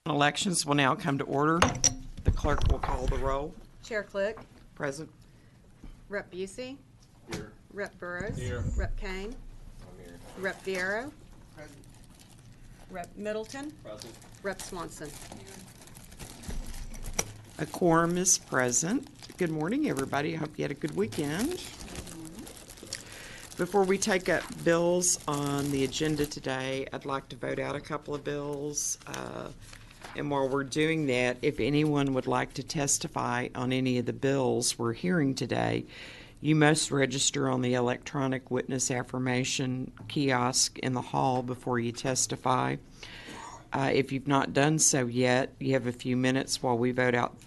Elections will now come to order. The clerk will call the roll. Chair Click. Present. Rep Busey. Here. Rep Burrows. Here. Rep Kane. I'm here. Rep Fiero. Present. Rep Middleton. Present. Rep Swanson. A quorum is present. Good morning, everybody. I hope you had a good weekend. Before we take up bills on the agenda today, I'd like to vote out a couple of bills. And while we're doing that, if anyone would like to testify on any of the bills we're hearing today, you must register on the electronic witness affirmation kiosk in the hall before you testify. If you've not done so yet, you have a few minutes while we vote out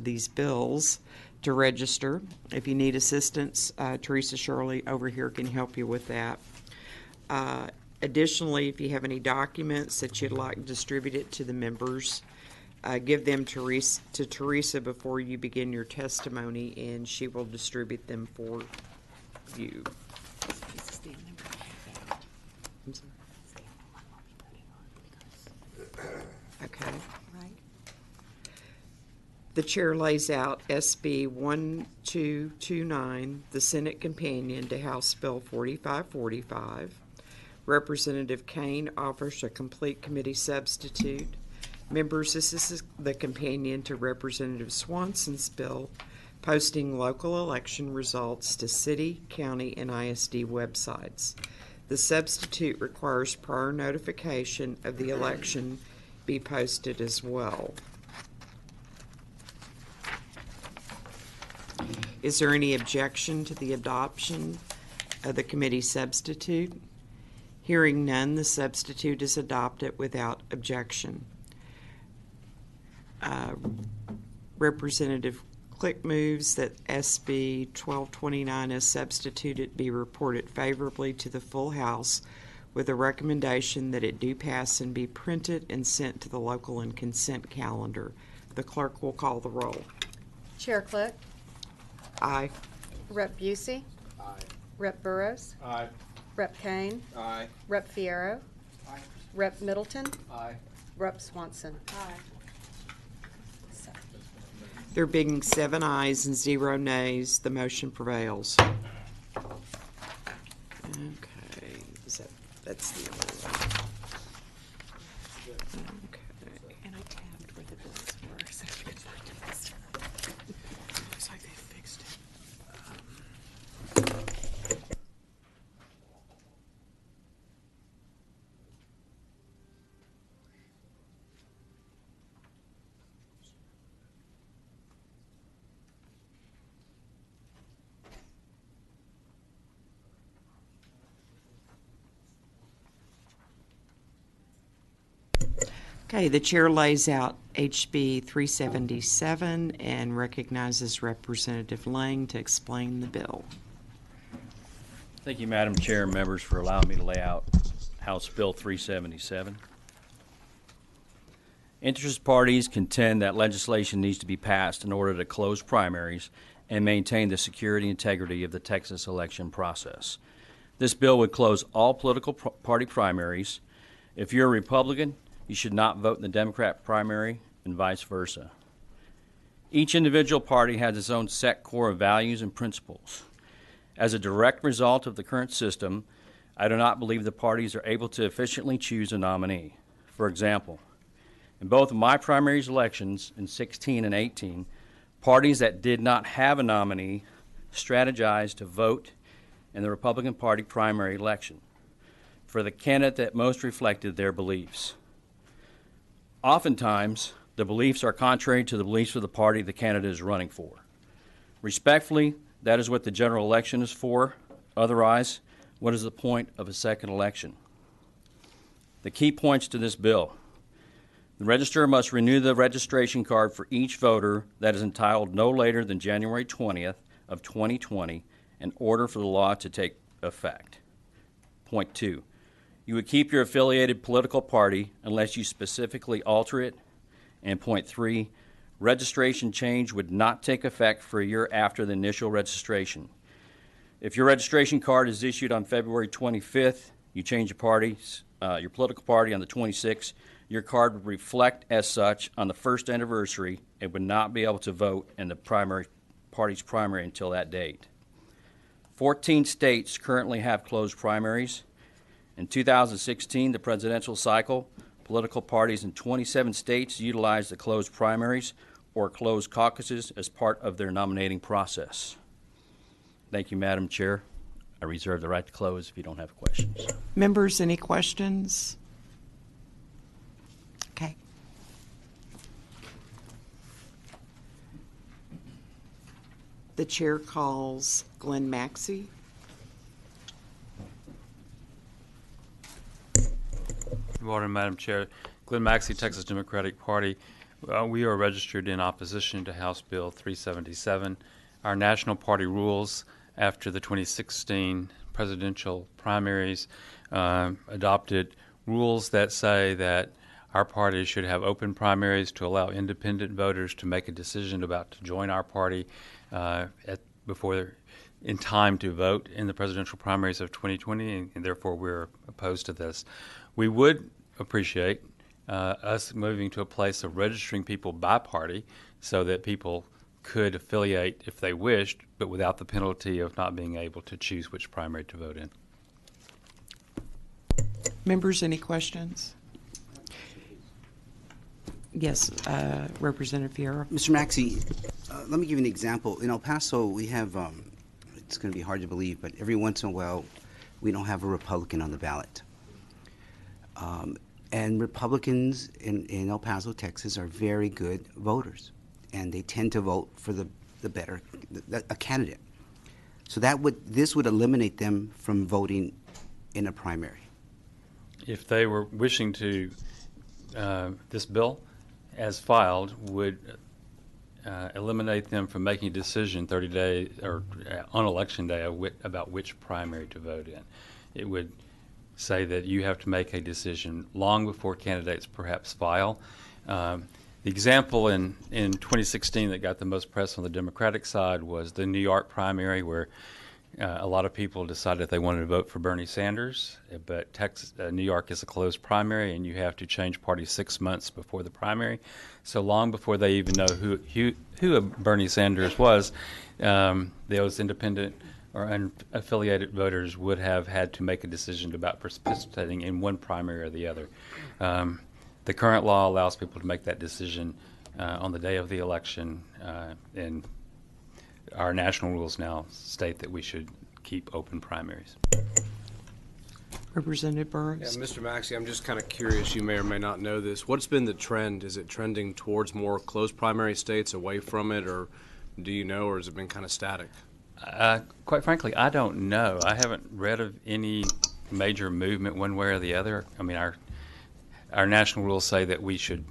these bills to register. If you need assistance, Teresa Shirley over here can help you with that. Additionally, if you have any documents that you'd like distributed to the members, give them to Teresa before you begin your testimony, and she will distribute them for you. I'm sorry. Okay. Right. The chair lays out SB 1229, the Senate companion to House Bill 4545. Representative Kane offers a complete committee substitute. Members, this is the companion to Representative Swanson's bill posting local election results to city, county, and ISD websites. The substitute requires prior notification of the election be posted as well. Is there any objection to the adoption of the committee substitute? Hearing none, the substitute is adopted without objection. Representative Click moves that SB 1229 as substituted be reported favorably to the full House with a recommendation that it do pass and be printed and sent to the local and consent calendar. The clerk will call the roll. Chair Click. Aye. Rep Busey. Aye. Rep Burrows. Aye. Rep Kane. Aye. Rep Fiero. Aye. Rep Middleton. Aye. Rep Swanson. Aye. There being 7 ayes and 0 nays, the motion prevails. Okay, that's the only one. Okay. And I tabbed where the bills were, so I could find it this time. Looks like they fixed it. Okay, the chair lays out HB 377 and recognizes Representative Lang to explain the bill. Thank you, Madam Chair and members, for allowing me to lay out House Bill 377. Interested parties contend that legislation needs to be passed in order to close primaries and maintain the security and integrity of the Texas election process. This bill would close all political party primaries. If you're a Republican, you should not vote in the Democrat primary, and vice versa. Each individual party has its own set core of values and principles. As a direct result of the current system, I do not believe the parties are able to efficiently choose a nominee. For example, in both of my primaries elections in 16 and 18, parties that did not have a nominee strategized to vote in the Republican Party primary election for the candidate that most reflected their beliefs. Oftentimes, the beliefs are contrary to the beliefs of the party the candidate is running for. Respectfully, that is what the general election is for. Otherwise, what is the point of a second election? The key points to this bill. The register must renew the registration card for each voter that is entitled no later than January 20th of 2020 in order for the law to take effect. Point 2. You would keep your affiliated political party unless you specifically alter it. And point 3, registration change would not take effect for a year after the initial registration. If your registration card is issued on February 25th, you change your political party on the 26th, Your card would reflect as such on the first anniversary and would not be able to vote in the party's primary until that date. 14 states currently have closed primaries. In 2016, the presidential cycle, political parties in 27 states utilized the closed primaries or closed caucuses as part of their nominating process. Thank you, Madam Chair. I reserve the right to close if you don't have questions. Members, any questions? Okay. The chair calls Glenn Maxey. Good morning, Madam Chair. Glenn Maxey, Texas Democratic Party. We are registered in opposition to House Bill 377. Our national party rules after the 2016 presidential primaries adopted rules that say that our party should have open primaries to allow independent voters to make a decision about to join our party before in time to vote in the presidential primaries of 2020, and therefore we're opposed to this. We would appreciate us moving to a place of registering people by party so that people could affiliate if they wished, but without the penalty of not being able to choose which primary to vote in. Members, any questions? Yes, Representative Fierro. Mr. Maxey, let me give you an example. In El Paso, we have, it's going to be hard to believe, but every once in a while, we don't have a Republican on the ballot. And Republicans in El Paso, Texas, are very good voters, and they tend to vote for the better a candidate. So this would eliminate them from voting in a primary. If they were wishing to, this bill, as filed, would eliminate them from making a decision 30 days or on election day about which primary to vote in. It would say that you have to make a decision long before candidates perhaps file. The example in 2016 that got the most press on the Democratic side was the New York primary, where a lot of people decided they wanted to vote for Bernie Sanders, but New York is a closed primary, and you have to change party 6 months before the primary. So long before they even know who Bernie Sanders was, those independent or unaffiliated voters would have had to make a decision about participating in one primary or the other. The current law allows people to make that decision on the day of the election, and our national rules now state that we should keep open primaries. Representative Burns. Yeah, Mr. Maxey, I'm just kind of curious, you may or may not know this. What's been the trend? Is it trending towards more closed primary states, away from it, or do you know, or has it been kind of static? Quite frankly, I don't know. I haven't read of any major movement one way or the other. I mean, our national rules say that we should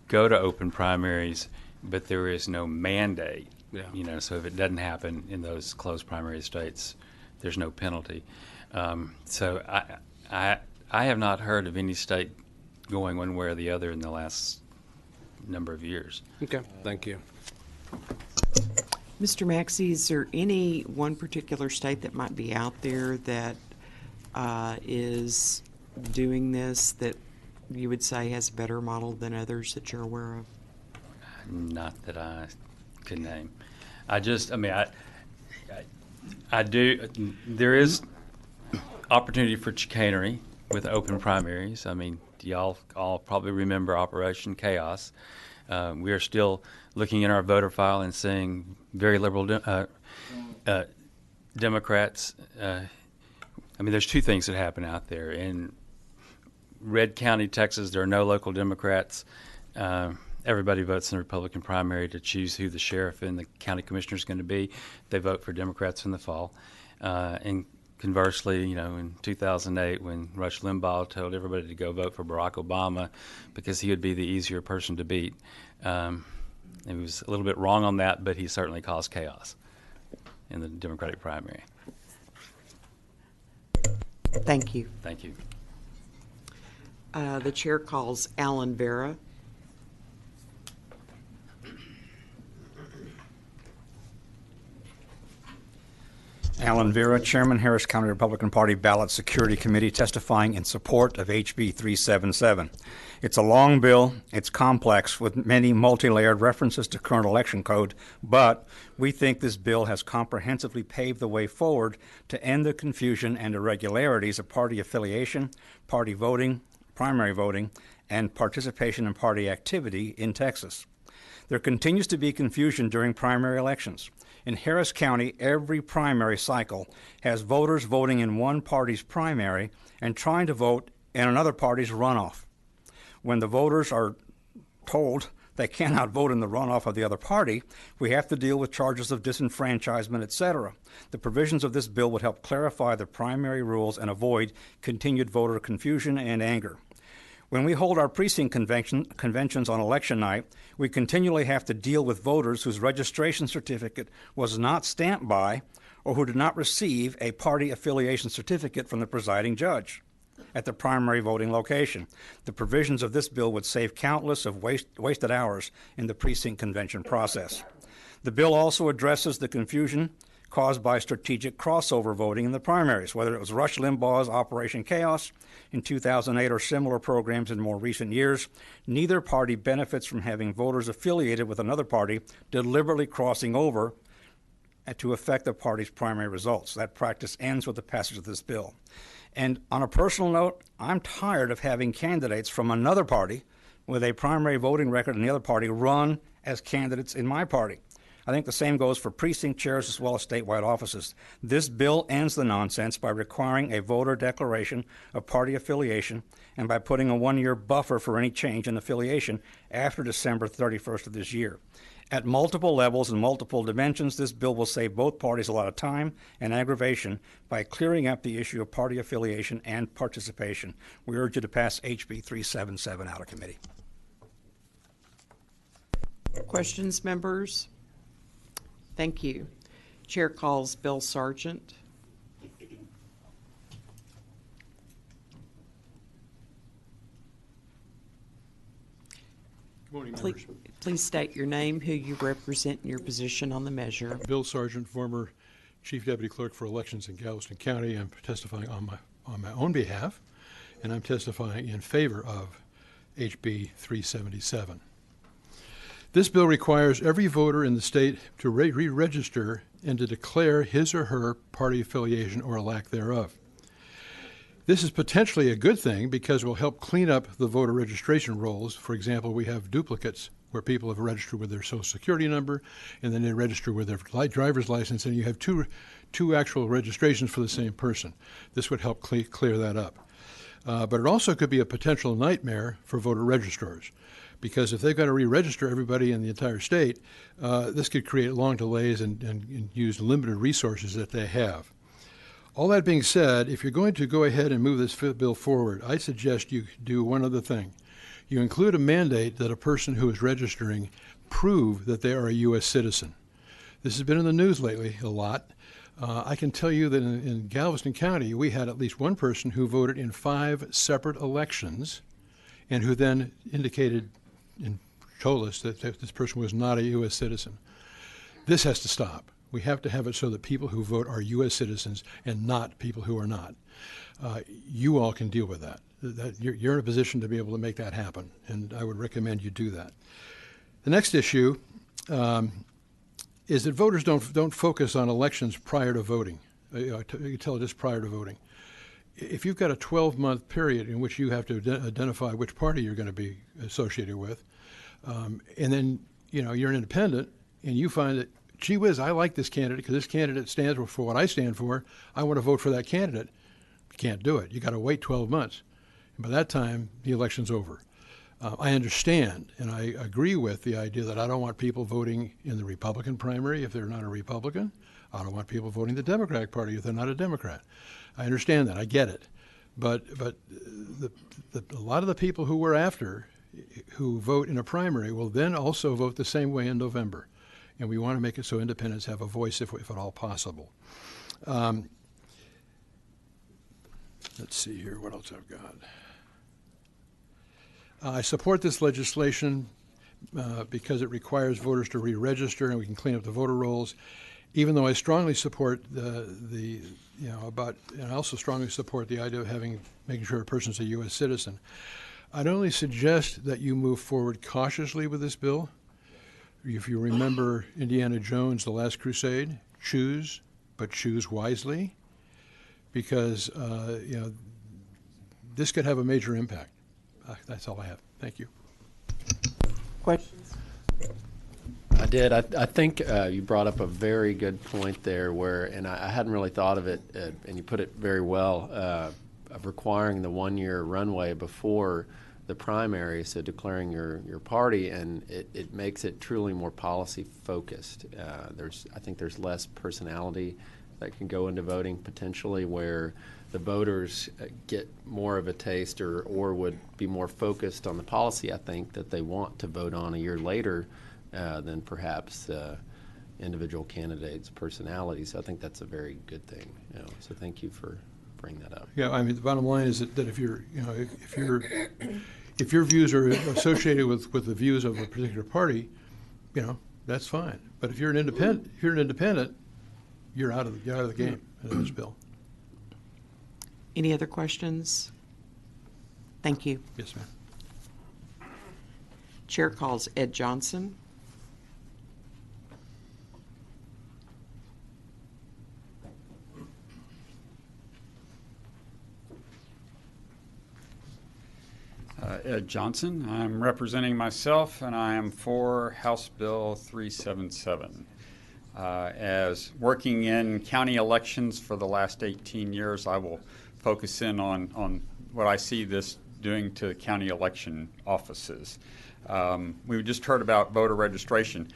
go to open primaries, but there is no mandate. Yeah. You know, so if it doesn't happen in those closed primary states, there's no penalty. So I have not heard of any state going one way or the other in the last number of years. Okay, thank you. Mr. Maxey, is there any one particular state that might be out there that is doing this that you would say has a better model than others that you're aware of? Not that I could name. I do. There is opportunity for chicanery with open primaries. I mean, y'all all probably remember Operation Chaos. We are still looking in our voter file and seeing very liberal Democrats. I mean, there's two things that happen out there. In Red County, Texas, there are no local Democrats. Everybody votes in the Republican primary to choose who the sheriff and the county commissioner is going to be. They vote for Democrats in the fall. And conversely, you know, in 2008, when Rush Limbaugh told everybody to go vote for Barack Obama because he would be the easier person to beat, he was a little bit wrong on that, but he certainly caused chaos in the Democratic primary. Thank you. Thank you. The chair calls Alan Vera. Alan Vera, Chairman, Harris County Republican Party Ballot Security Committee, testifying in support of HB 377. It's a long bill, it's complex, with many multi-layered references to current election code, but we think this bill has comprehensively paved the way forward to end the confusion and irregularities of party affiliation, party voting, primary voting, and participation in party activity in Texas. There continues to be confusion during primary elections. In Harris County, every primary cycle has voters voting in one party's primary and trying to vote in another party's runoff. When the voters are told they cannot vote in the runoff of the other party, we have to deal with charges of disenfranchisement, etc. The provisions of this bill would help clarify the primary rules and avoid continued voter confusion and anger. When we hold our precinct conventions on election night, we continually have to deal with voters whose registration certificate was not stamped by or who did not receive a party affiliation certificate from the presiding judge at the primary voting location. The provisions of this bill would save countless of wasted hours in the precinct convention process. The bill also addresses the confusion caused by strategic crossover voting in the primaries, whether it was Rush Limbaugh's Operation Chaos in 2008 or similar programs in more recent years. Neither party benefits from having voters affiliated with another party deliberately crossing over to affect the party's primary results. That practice ends with the passage of this bill. And on a personal note, I'm tired of having candidates from another party with a primary voting record in the other party run as candidates in my party. I think the same goes for precinct chairs as well as statewide offices. This bill ends the nonsense by requiring a voter declaration of party affiliation and by putting a one-year buffer for any change in affiliation after December 31st of this year. At multiple levels and multiple dimensions, this bill will save both parties a lot of time and aggravation by clearing up the issue of party affiliation and participation. We urge you to pass HB 377 out of committee. Questions, members? Thank you. Chair calls Bill Sargent. Good morning, members. Please state your name, who you represent, and your position on the measure. Bill Sargent, former Chief Deputy Clerk for Elections in Galveston County. I'm testifying on my own behalf, and I'm testifying in favor of HB 377. This bill requires every voter in the state to re-register and to declare his or her party affiliation or a lack thereof. This is potentially a good thing because it will help clean up the voter registration rolls. For example, we have duplicates where people have registered with their Social Security number and then they register with their driver's license, and you have two actual registrations for the same person. This would help clear that up. But it also could be a potential nightmare for voter registrars, because if they've got to re-register everybody in the entire state, this could create long delays and use limited resources that they have. All that being said, if you're going to go ahead and move this bill forward, I suggest you do one other thing. You include a mandate that a person who is registering prove that they are a U.S. citizen. This has been in the news lately a lot. I can tell you that in Galveston County, we had at least one person who voted in 5 separate elections and who then indicated and told us that this person was not a U.S. citizen. This has to stop. We have to have it so that people who vote are U.S. citizens and not people who are not. You all can deal with that. You're in a position to be able to make that happen, and I would recommend you do that. The next issue is that voters don't focus on elections prior to voting. You can tell just prior to voting. If you've got a 12-month period in which you have to identify which party you're going to be associated with, and then you're an independent and you find that, gee whiz, I like this candidate because this candidate stands for what I stand for, I want to vote for that candidate. You can't do it. You got to wait 12 months. And by that time, the election's over. I understand and I agree with the idea that I don't want people voting in the Republican primary if they're not a Republican. I don't want people voting the Democratic Party if they're not a Democrat. I understand that. I get it. But a lot of the people who we're after who vote in a primary will then also vote the same way in November. And we want to make it so independents have a voice if at all possible. Let's see here, what else I've got. I support this legislation because it requires voters to re-register and we can clean up the voter rolls. even though I strongly support and I also strongly support the idea of making sure a person's a U.S. citizen, I'd only suggest that you move forward cautiously with this bill. If you remember Indiana Jones, The Last Crusade, choose, but choose wisely, because this could have a major impact. That's all I have. Thank you. Questions? I did. I think you brought up a very good point there and I hadn't really thought of it, and you put it very well, of requiring the 1-year runway before the primary, so declaring your party, and it makes it truly more policy focused. I think there's less personality that can go into voting potentially, where the voters get more of a taste or would be more focused on the policy, I think, that they want to vote on a year later than perhaps individual candidates' personalities. I think that's a very good thing. So thank you for bringing that up. Yeah, I mean, the bottom line is that if your views are associated with the views of a particular party, that's fine. But if you're an independent, you're out of the game in this bill. Any other questions? Thank you. Yes, ma'am. Chair calls Ed Johnson. Ed Johnson. I'm representing myself, and I am for House Bill 377. As working in county elections for the last 18 years, I will focus in on what I see this doing to county election offices. We just heard about voter registration.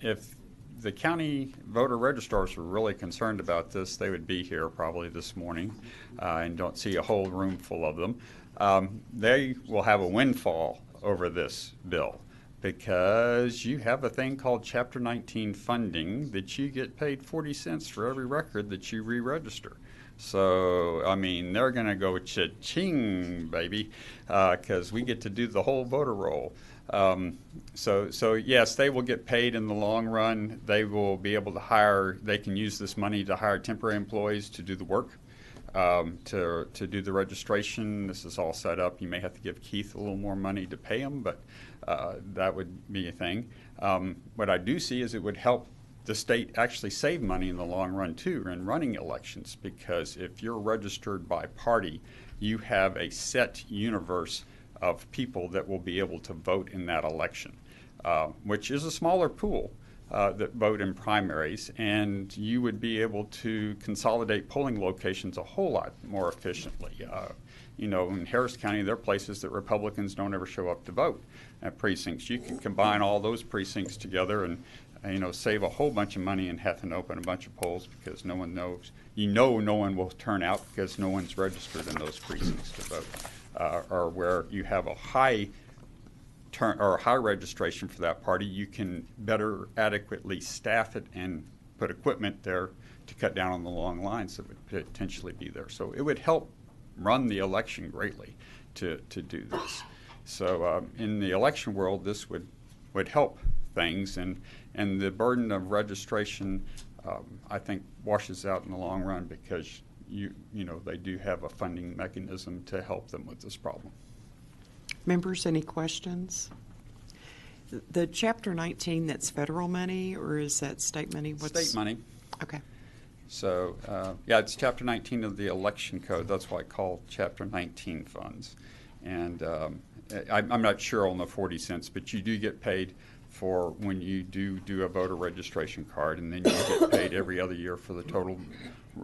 If the county voter registrars were really concerned about this, they would be here probably this morning, and don't see a whole room full of them. They will have a windfall over this bill, because you have a thing called Chapter 19 funding that you get paid 40 cents for every record that you re-register. So, I mean, they're going to go cha-ching, baby, because we get to do the whole voter roll. So yes, they will get paid in the long run. They will be able to they can use this money to hire temporary employees to do the work. To do the registration. This is all set up. You may have to give Keith a little more money to pay him, but that would be a thing. What I do see is it would help the state actually save money in the long run too in running elections, because if you're registered by party, you have a set universe of people that will be able to vote in that election, which is a smaller pool that vote in primaries, and you would be able to consolidate polling locations a whole lot more efficiently. In Harris County, there are places that Republicans don't ever show up to vote at precincts. You can combine all those precincts together and save a whole bunch of money and having to open a bunch of polls, because no one knows. No one will turn out because no one's registered in those precincts to vote. Or where you have a high registration for that party, you can better adequately staff it and put equipment there to cut down on the long lines that would potentially be there. So it would help run the election greatly to do this. So in the election world, this would help things, and the burden of registration, I think, washes out in the long run, because they do have a funding mechanism to help them with this problem. Members, any questions? The Chapter 19, that's federal money, or is that state money? State money. Okay. So, it's Chapter 19 of the Election Code. That's why I call Chapter 19 funds. And I'm not sure on the 40 cents, but you do get paid for when you do a voter registration card, and then you get paid every other year for the total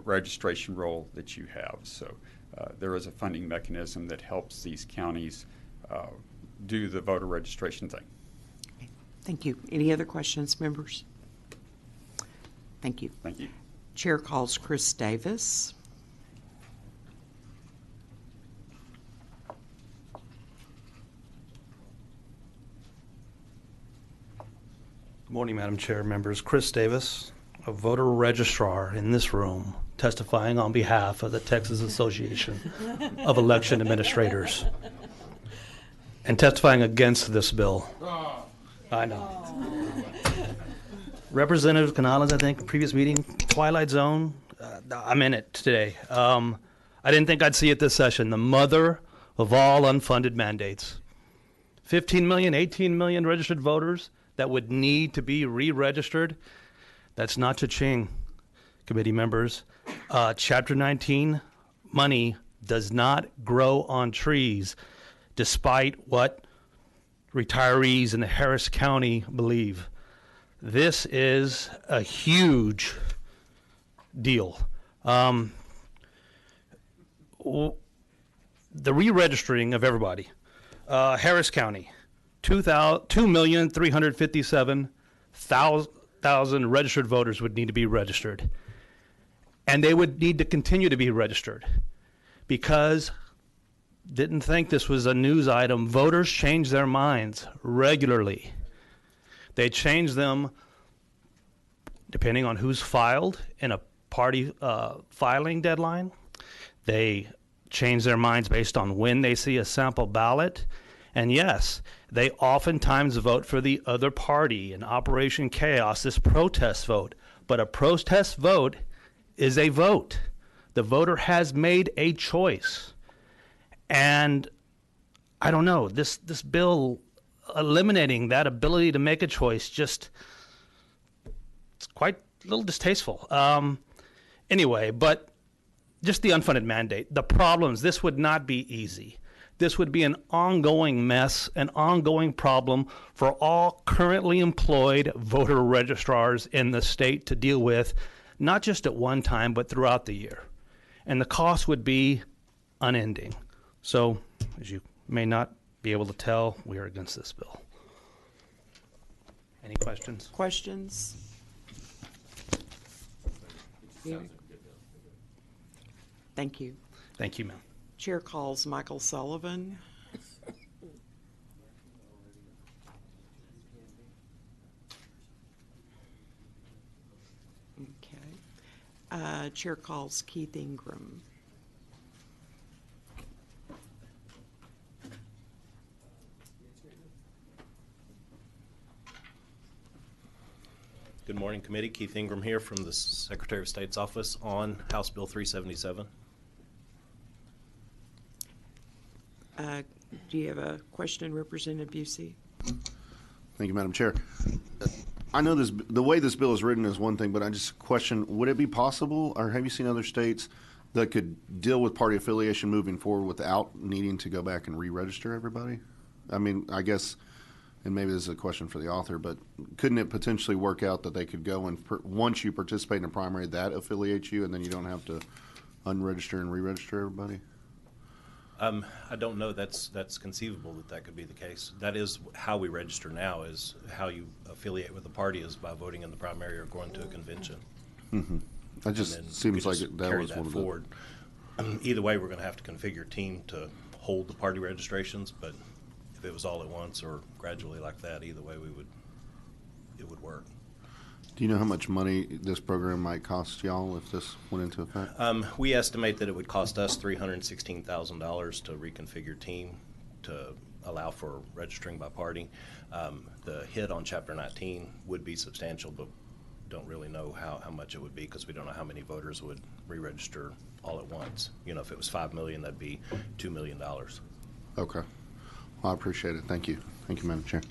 registration roll that you have. So there is a funding mechanism that helps these counties do the voter registration thing. Okay. Thank you. Any other questions, members? Thank you. Thank you. Chair calls Chris Davis. Good morning, Madam Chair, members. Chris Davis, a voter registrar in this room, testifying on behalf of the Texas Association of Election Administrators, and testifying against this bill. I know. Representative Canales, I think, previous meeting, Twilight Zone. I'm in it today. I didn't think I'd see it this session. The mother of all unfunded mandates. 15 million, 18 million registered voters that would need to be re-registered. That's not cha-ching, committee members. Chapter 19 money does not grow on trees, despite what retirees in the Harris County believe. This is a huge deal. The re-registering of everybody. Harris County, 2,357,000 registered voters would need to be registered. And they would need to continue to be registered because, didn't think this was a news item, voters change their minds regularly. They change them depending on who's filed in a party filing deadline. They change their minds based on when they see a sample ballot. And yes, they oftentimes vote for the other party in Operation Chaos, this protest vote. But a protest vote is a vote. The voter has made a choice. And I don't know, this bill eliminating that ability to make a choice just, it's quite a little distasteful. Anyway, but just the unfunded mandate, the problems, this would not be easy. This would be an ongoing mess, an ongoing problem for all currently employed voter registrars in the state to deal with, not just at one time, but throughout the year. And the cost would be unending. So, as you may not be able to tell, we are against this bill. Any questions? Questions? Yeah. Thank you. Thank you, ma'am. Chair calls Michael Sullivan. Okay. Chair calls Keith Ingram. Good morning, committee. Keith Ingram here from the Secretary of State's office on House Bill 377. Do you have a question, Representative Busey? Thank you, Madam Chair. I know the way this bill is written is one thing, but I just question, would it be possible, or have you seen other states that could deal with party affiliation moving forward without needing to go back and re-register everybody? I mean, I guess, and maybe this is a question for the author, but couldn't it potentially work out that they could go and, once you participate in a primary, that affiliates you, and then you don't have to unregister and re-register everybody? I don't know. That's conceivable that could be the case. That is how we register now, is how you affiliate with the party is by voting in the primary or going to a convention. Mm-hmm. That just seems like that was one of forward. Either way, we're going to have to configure a team to hold the party registrations, but if it was all at once or gradually like that, either way it would work. Do you know how much money this program might cost y'all if this went into effect? We estimate that it would cost us $316,000 to reconfigure team to allow for registering by party. The hit on Chapter 19 would be substantial, but don't really know how much it would be because we don't know how many voters would re-register all at once. You know, if it was 5 million, that'd be $2 million. Okay. Well, I appreciate it. Thank you. Thank you, Madam Chair.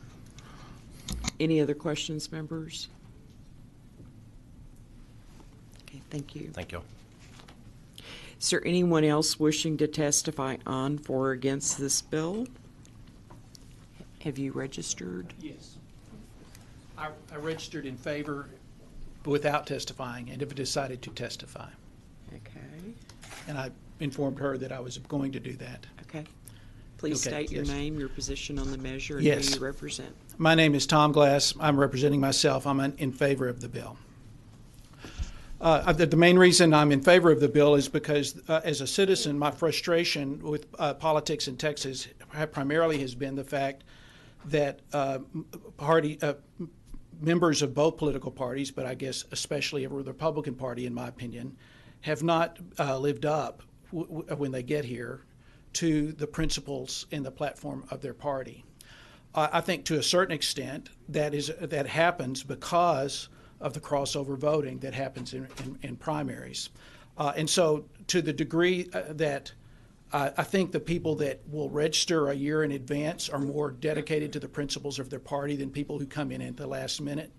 Any other questions, members? Okay, thank you. Thank you. Is there anyone else wishing to testify on, for, or against this bill? Have you registered? Yes. I registered in favor without testifying and have decided to testify. Okay. And I informed her that I was going to do that. Okay. Please Okay, state your yes. name, your position on the measure, and Yes. who you represent. My name is Tom Glass. I'm representing myself. I'm in favor of the bill. The main reason I'm in favor of the bill is because, as a citizen, my frustration with politics in Texas primarily has been the fact that members of both political parties, but I guess especially of the Republican Party, in my opinion, have not lived up when they get here to the principles and the platform of their party. I think to a certain extent that happens because of the crossover voting that happens in primaries. And so to the degree that I think the people that will register a year in advance are more dedicated to the principles of their party than people who come in at the last minute.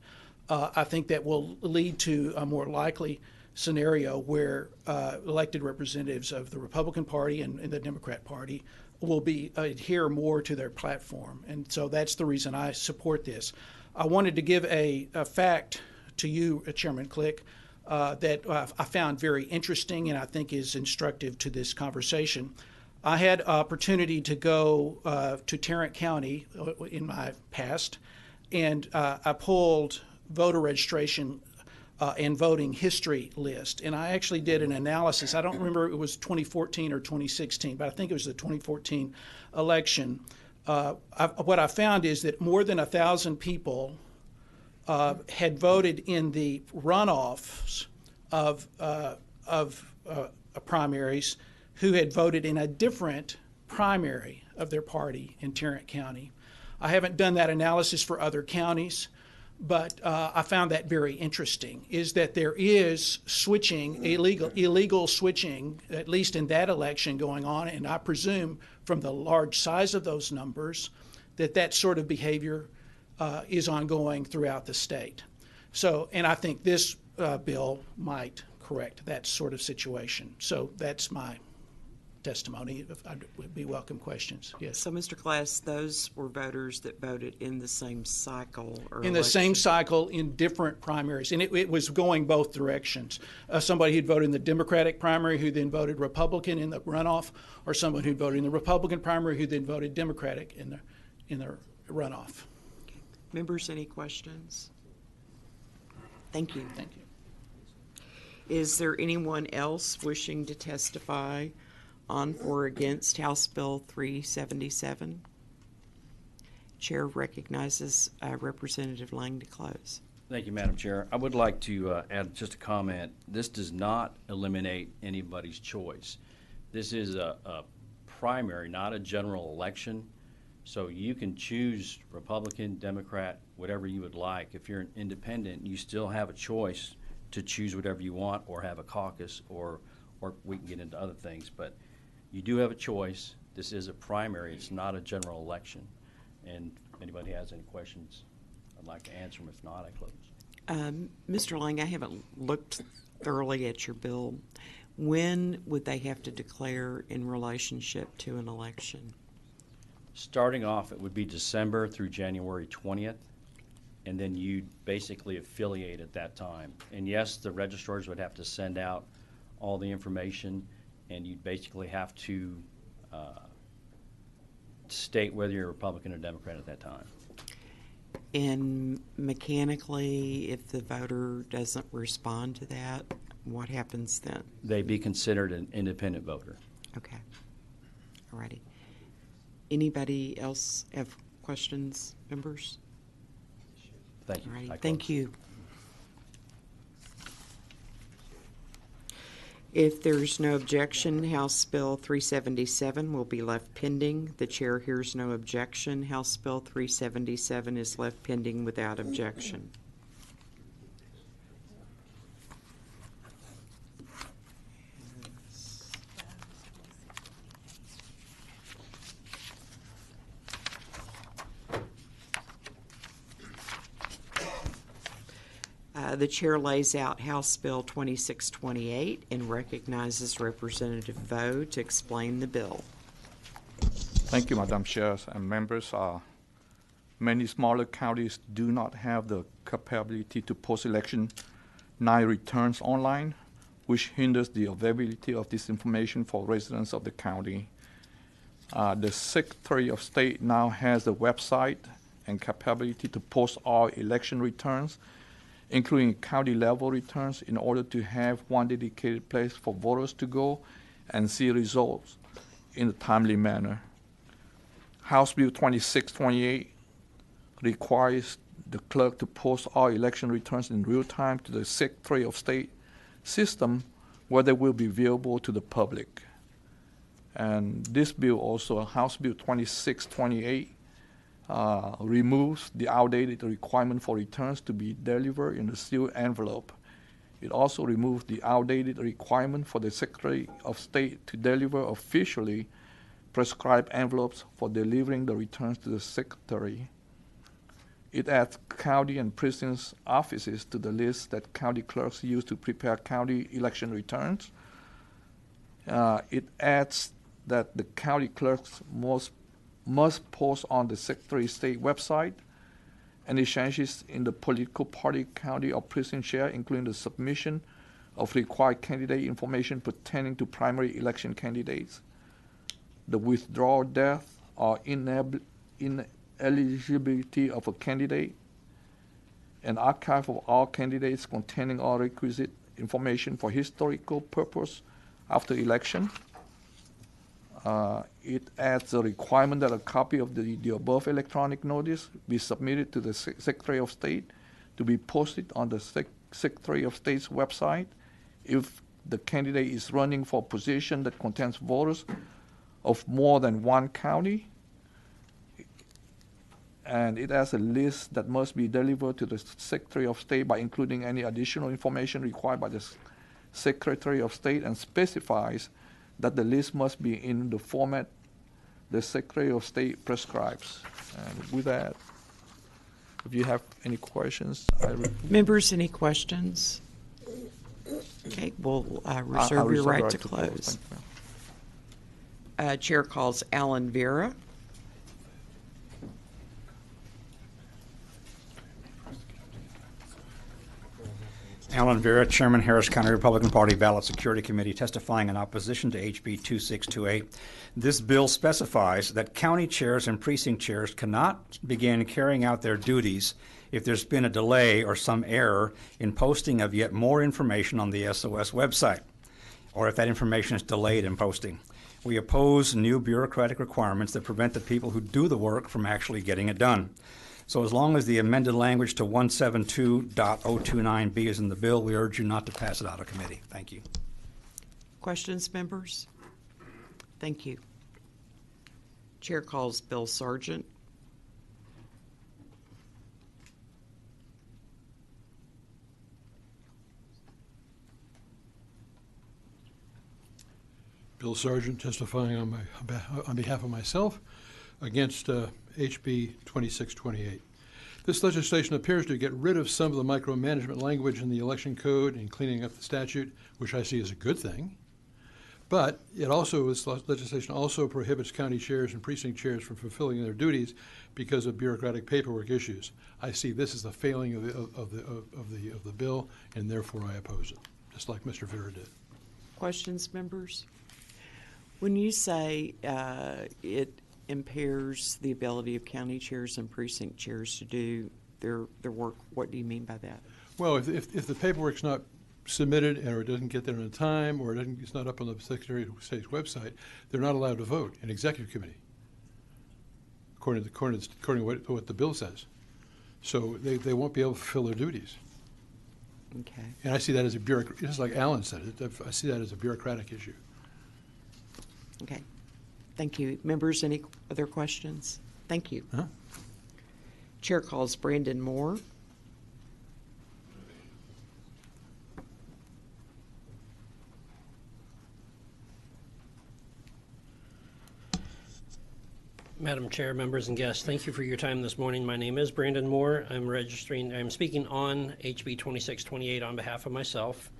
I think that will lead to a more likely scenario where elected representatives of the Republican Party and the Democrat Party will adhere more to their platform. And so that's the reason I support this. I wanted to give a fact to you, Chairman Click, that I found very interesting and I think is instructive to this conversation. I had opportunity to go to Tarrant County in my past, and I pulled voter registration and voting history list. And I actually did an analysis. I don't remember if it was 2014 or 2016, but I think it was the 2014 election. What I found is that more than 1,000 people had voted in the runoffs of primaries who had voted in a different primary of their party in Tarrant County. I haven't done that analysis for other counties, but I found that very interesting, is that there is switching, illegal switching, at least in that election going on, and I presume from the large size of those numbers that that sort of behavior is ongoing throughout the state. So, and I think this bill might correct that sort of situation. So that's my testimony. I would be welcome questions. Yes. So, Mr. Glass, those were voters that voted in the same cycle or in the same cycle in different primaries, and it was going both directions. Somebody who'd voted in the Democratic primary who then voted Republican in the runoff, or someone who'd voted in the Republican primary who then voted Democratic in the runoff. Okay. Members, any questions? Thank you. Thank you. Is there anyone else wishing to testify on or against House Bill 377? Chair recognizes Representative Lang to close. Thank you, Madam Chair. I would like to add just a comment. This does not eliminate anybody's choice. This is a primary, not a general election. So you can choose Republican, Democrat, whatever you would like. If you're an independent, you still have a choice to choose whatever you want, or have a caucus, or we can get into other things. But you do have a choice. This is a primary. It's not a general election. And if anybody has any questions, I'd like to answer them. If not, I close. Mr. Lang, I haven't looked thoroughly at your bill. When would they have to declare in relationship to an election? Starting off, it would be December through January 20th, and then you'd basically affiliate at that time. And yes, the registrars would have to send out all the information, and you'd basically have to state whether you're a Republican or Democrat at that time. And mechanically, if the voter doesn't respond to that, what happens then? They'd be considered an independent voter. Okay. All righty. Anybody else have questions, members? Thank you. All righty. I Thank close. you. If there's no objection, House Bill 377 will be left pending. The chair hears no objection. House Bill 377 is left pending without objection. The chair lays out House Bill 2628 and recognizes Representative Vo to explain the bill. Thank you, Madam Chair and members. Many smaller counties do not have the capability to post election night returns online, which hinders the availability of this information for residents of the county. The Secretary of State now has a website and capability to post all election returns, including county-level returns, in order to have one dedicated place for voters to go and see results in a timely manner. House Bill 2628 requires the clerk to post all election returns in real time to the Secretary of State system, where they will be available to the public. And this bill also, House Bill 2628, removes the outdated requirement for returns to be delivered in a sealed envelope. It also removes the outdated requirement for the Secretary of State to deliver officially prescribed envelopes for delivering the returns to the Secretary. It adds county and precinct offices to the list that county clerks use to prepare county election returns. It adds that the county clerks must post on the Secretary of State website any changes in the political party, county, or precinct share, including the submission of required candidate information pertaining to primary election candidates, the withdrawal, death, or ineligibility of a candidate, an archive of all candidates containing all requisite information for historical purpose after election. It adds a requirement that a copy of the above electronic notice be submitted to the Secretary of State to be posted on the Secretary of State's website if the candidate is running for a position that contains voters of more than one county. And it has a list that must be delivered to the Secretary of State by including any additional information required by the Secretary of State, and specifies that the list must be in the format the Secretary of State prescribes. And with that, if you have any questions, Members, any questions? Okay, we'll reserve your right to close. Chair calls Alan Vera. Alan Vera, Chairman, Harris County Republican Party Ballot Security Committee, testifying in opposition to HB 2628. This bill specifies that county chairs and precinct chairs cannot begin carrying out their duties if there's been a delay or some error in posting of yet more information on the SOS website, or if that information is delayed in posting. We oppose new bureaucratic requirements that prevent the people who do the work from actually getting it done. So as long as the amended language to 172.029B is in the bill, we urge you not to pass it out of committee. Thank you. Questions, members? Thank you. Chair calls Bill Sargent. Bill Sargent, testifying on behalf of myself against HB 2628. This legislation appears to get rid of some of the micromanagement language in the election code and cleaning up the statute, which I see as a good thing. But this legislation also prohibits county chairs and precinct chairs from fulfilling their duties because of bureaucratic paperwork issues. I see this as a failing of the bill, and therefore I oppose it, just like Mr. Vera did. Questions, members? When you say it impairs the ability of county chairs and precinct chairs to do their work, what do you mean by that? Well, if the paperwork's not submitted or it doesn't get there in time, or it's not up on the Secretary of State's website, they're not allowed to vote in executive committee, according to what the bill says. So they won't be able to fulfill their duties. Okay. And I see that as a just like Alan said, I see that as a bureaucratic issue. Okay. Thank you. Members, any other questions? Thank you. Chair calls Brandon Moore. Madam Chair, members and guests, thank you for your time this morning. My name is Brandon Moore. I'm speaking on HB 2628 on behalf of myself.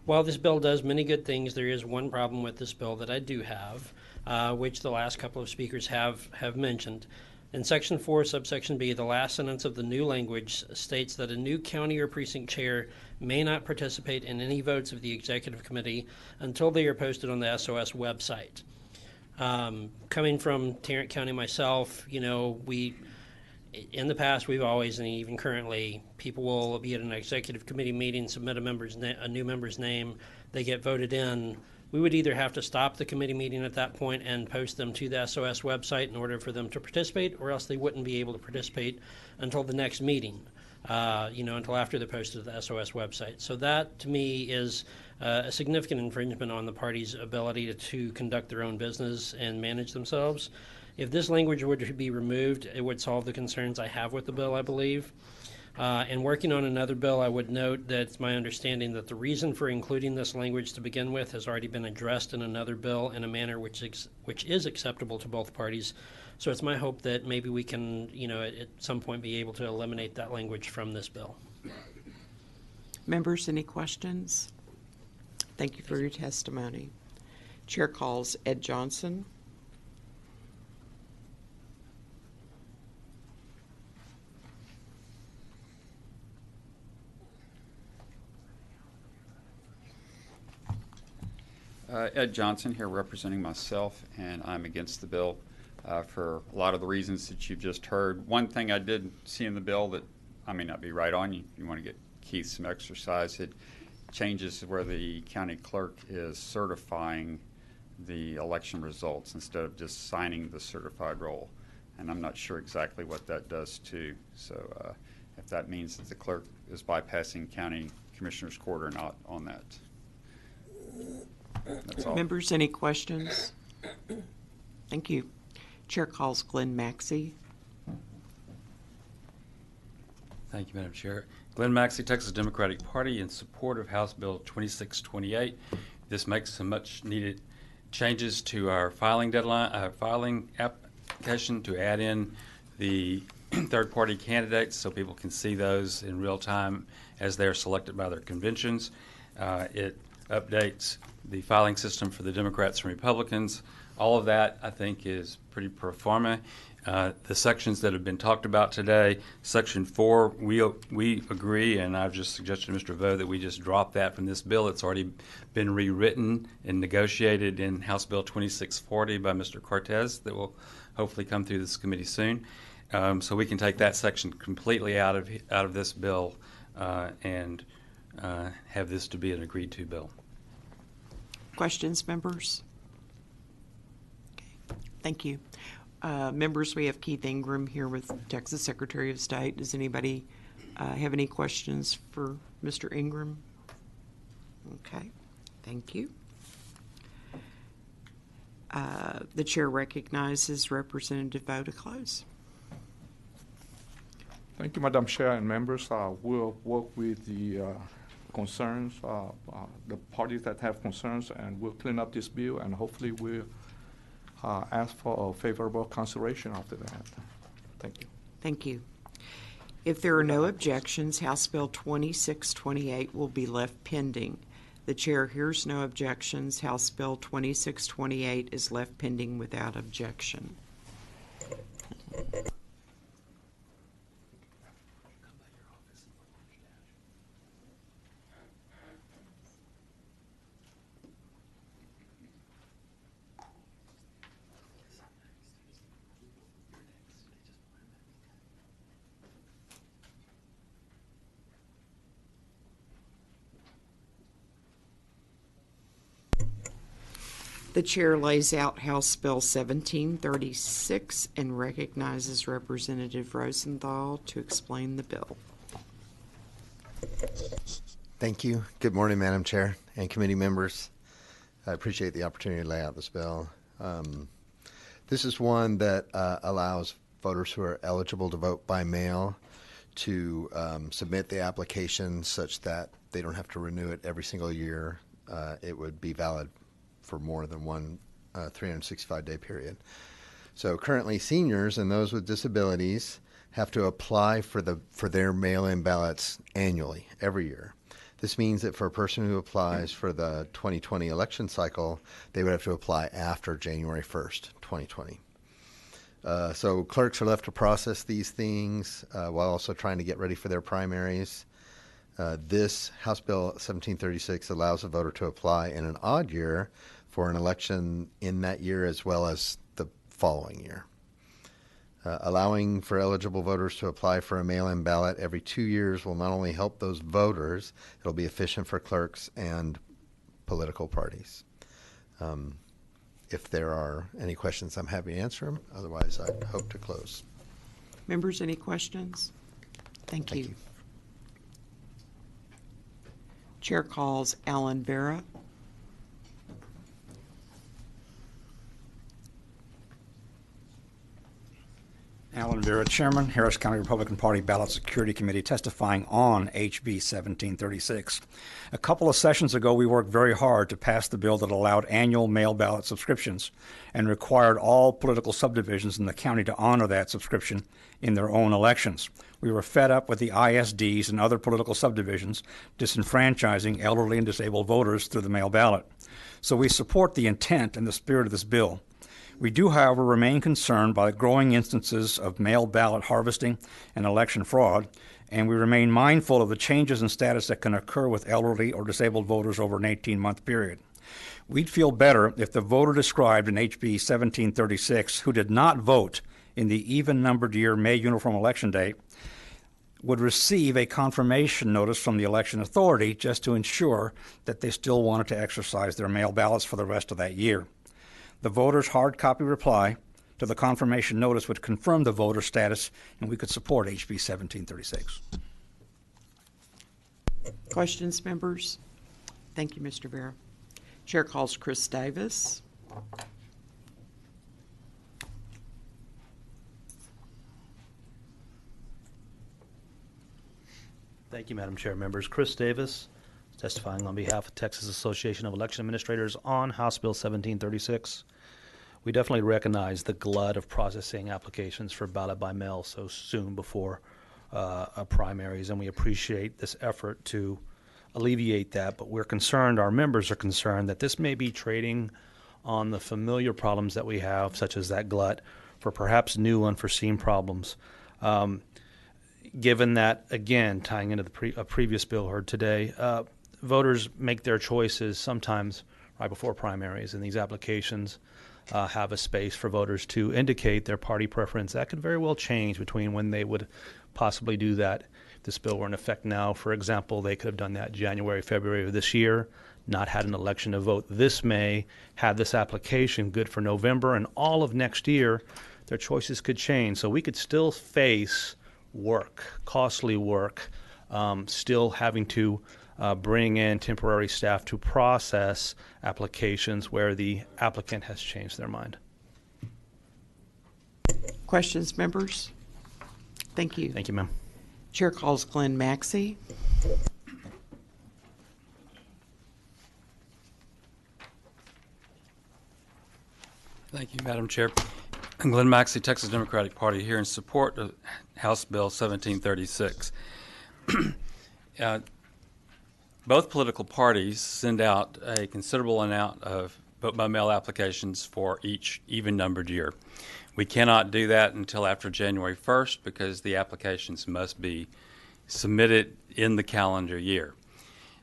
While this bill does many good things, there is one problem with this bill that I do have, which the last couple of speakers have mentioned. In Section 4, subsection B, the last sentence of the new language states that a new county or precinct chair may not participate in any votes of the executive committee until they are posted on the SOS website. Coming from Tarrant County myself, in the past, we've always, and even currently, people will be at an executive committee meeting, submit a new member's name, they get voted in. We would either have to stop the committee meeting at that point and post them to the SOS website in order for them to participate, or else they wouldn't be able to participate until the next meeting, until after they're posted to the SOS website. So that, to me, is a significant infringement on the party's ability to conduct their own business and manage themselves. If this language were to be removed, it would solve the concerns I have with the bill, I believe. And working on another bill, I would note that it's my understanding that the reason for including this language to begin with has already been addressed in another bill in a manner which is acceptable to both parties. So it's my hope that maybe we can, at some point be able to eliminate that language from this bill. Members, any questions? Thank you for your testimony. Chair calls Ed Johnson. Ed Johnson here representing myself, and I'm against the bill for a lot of the reasons that you've just heard. One thing I did see in the bill that I may not be right on, you want to get Keith some exercise, it changes where the county clerk is certifying the election results instead of just signing the certified roll. And I'm not sure exactly what that does too. So if that means that the clerk is bypassing county commissioner's court or not on that. That's all. Members, any questions? Thank you. Chair calls Glenn Maxey. Thank you, Madam Chair. Glenn Maxey, Texas Democratic Party, in support of House Bill 2628. This makes some much-needed changes to our filing deadline, filing application to add in the third-party candidates so people can see those in real time as they are selected by their conventions. It updates the filing system for the Democrats and Republicans. All of that, I think, is pretty pro forma. The sections that have been talked about today, Section 4, we agree, and I've just suggested to Mr. Vo that we just drop that from this bill. It's already been rewritten and negotiated in House Bill 2640 by Mr. Cortez that will hopefully come through this committee soon. So we can take that section completely out of this bill and have this to be an agreed-to bill. Questions, members? Okay. Thank you. Members, we have Keith Ingram here with Texas Secretary of State. Does anybody have any questions for Mr. Ingram? Okay. Thank you. The chair recognizes Representative Vo to close. Thank you, Madam Chair and members. We'll work with the concerns, the parties that have concerns, and we'll clean up this bill, and hopefully we'll ask for a favorable consideration after that. Thank you. Thank you. If there are no objections, House Bill 2628 will be left pending. The chair hears no objections. House Bill 2628 is left pending without objection. The chair lays out House Bill 1736 and recognizes Representative Rosenthal to explain the bill. Thank you. Good morning, Madam Chair and committee members. I appreciate the opportunity to lay out this bill. This is one that allows voters who are eligible to vote by mail to submit the application such that they don't have to renew it every single year. It would be valid for more than one 365-day period. So currently, seniors and those with disabilities have to apply for their mail-in ballots annually, every year. This means that for a person who applies for the 2020 election cycle, they would have to apply after January 1st, 2020. So clerks are left to process these things while also trying to get ready for their primaries. This House Bill 1736 allows a voter to apply in an odd year for an election in that year as well as the following year. Allowing for eligible voters to apply for a mail-in ballot every 2 years will not only help those voters, it'll be efficient for clerks and political parties. If there are any questions, I'm happy to answer them. Otherwise, I hope to close. Members, any questions? Thank you. Chair calls Alan Vera. Mr. Chairman, Harris County Republican Party Ballot Security Committee testifying on HB 1736. A couple of sessions ago, we worked very hard to pass the bill that allowed annual mail ballot subscriptions and required all political subdivisions in the county to honor that subscription in their own elections. We were fed up with the ISDs and other political subdivisions disenfranchising elderly and disabled voters through the mail ballot. So we support the intent and the spirit of this bill. We do, however, remain concerned by the growing instances of mail ballot harvesting and election fraud, and we remain mindful of the changes in status that can occur with elderly or disabled voters over an 18-month period. We'd feel better if the voter described in HB 1736 who did not vote in the even-numbered year May uniform election day would receive a confirmation notice from the election authority just to ensure that they still wanted to exercise their mail ballots for the rest of that year. The voter's hard copy reply to the confirmation notice would confirm the voter status, and we could support HB 1736. Questions, members? Thank you, Mr. Vera. Chair calls Chris Davis. Thank you, Madam Chair. Members, Chris Davis, testifying on behalf of Texas Association of Election Administrators on House Bill 1736. We definitely recognize the glut of processing applications for ballot by mail so soon before primaries, and we appreciate this effort to alleviate that, but we're concerned, our members are concerned, that this may be trading on the familiar problems that we have, such as that glut, for perhaps new unforeseen problems. Given that, again, tying into a previous bill heard today, voters make their choices sometimes right before primaries, and these applications have a space for voters to indicate their party preference. That could very well change between when they would possibly do that. If this bill were in effect now, for example, they could have done that January, February of this year, not had an election to vote this May, had this application good for November, and all of next year, their choices could change. So we could still face work, costly work, still having to bring in temporary staff to process applications where the applicant has changed their mind. Questions, members? Thank you. Thank you, ma'am. Chair calls Glenn Maxey. Thank you, Madam Chair. I'm Glenn Maxey, Texas Democratic Party, here in support of House Bill 1736. Both political parties send out a considerable amount of vote-by-mail applications for each even-numbered year. We cannot do that until after January 1st because the applications must be submitted in the calendar year.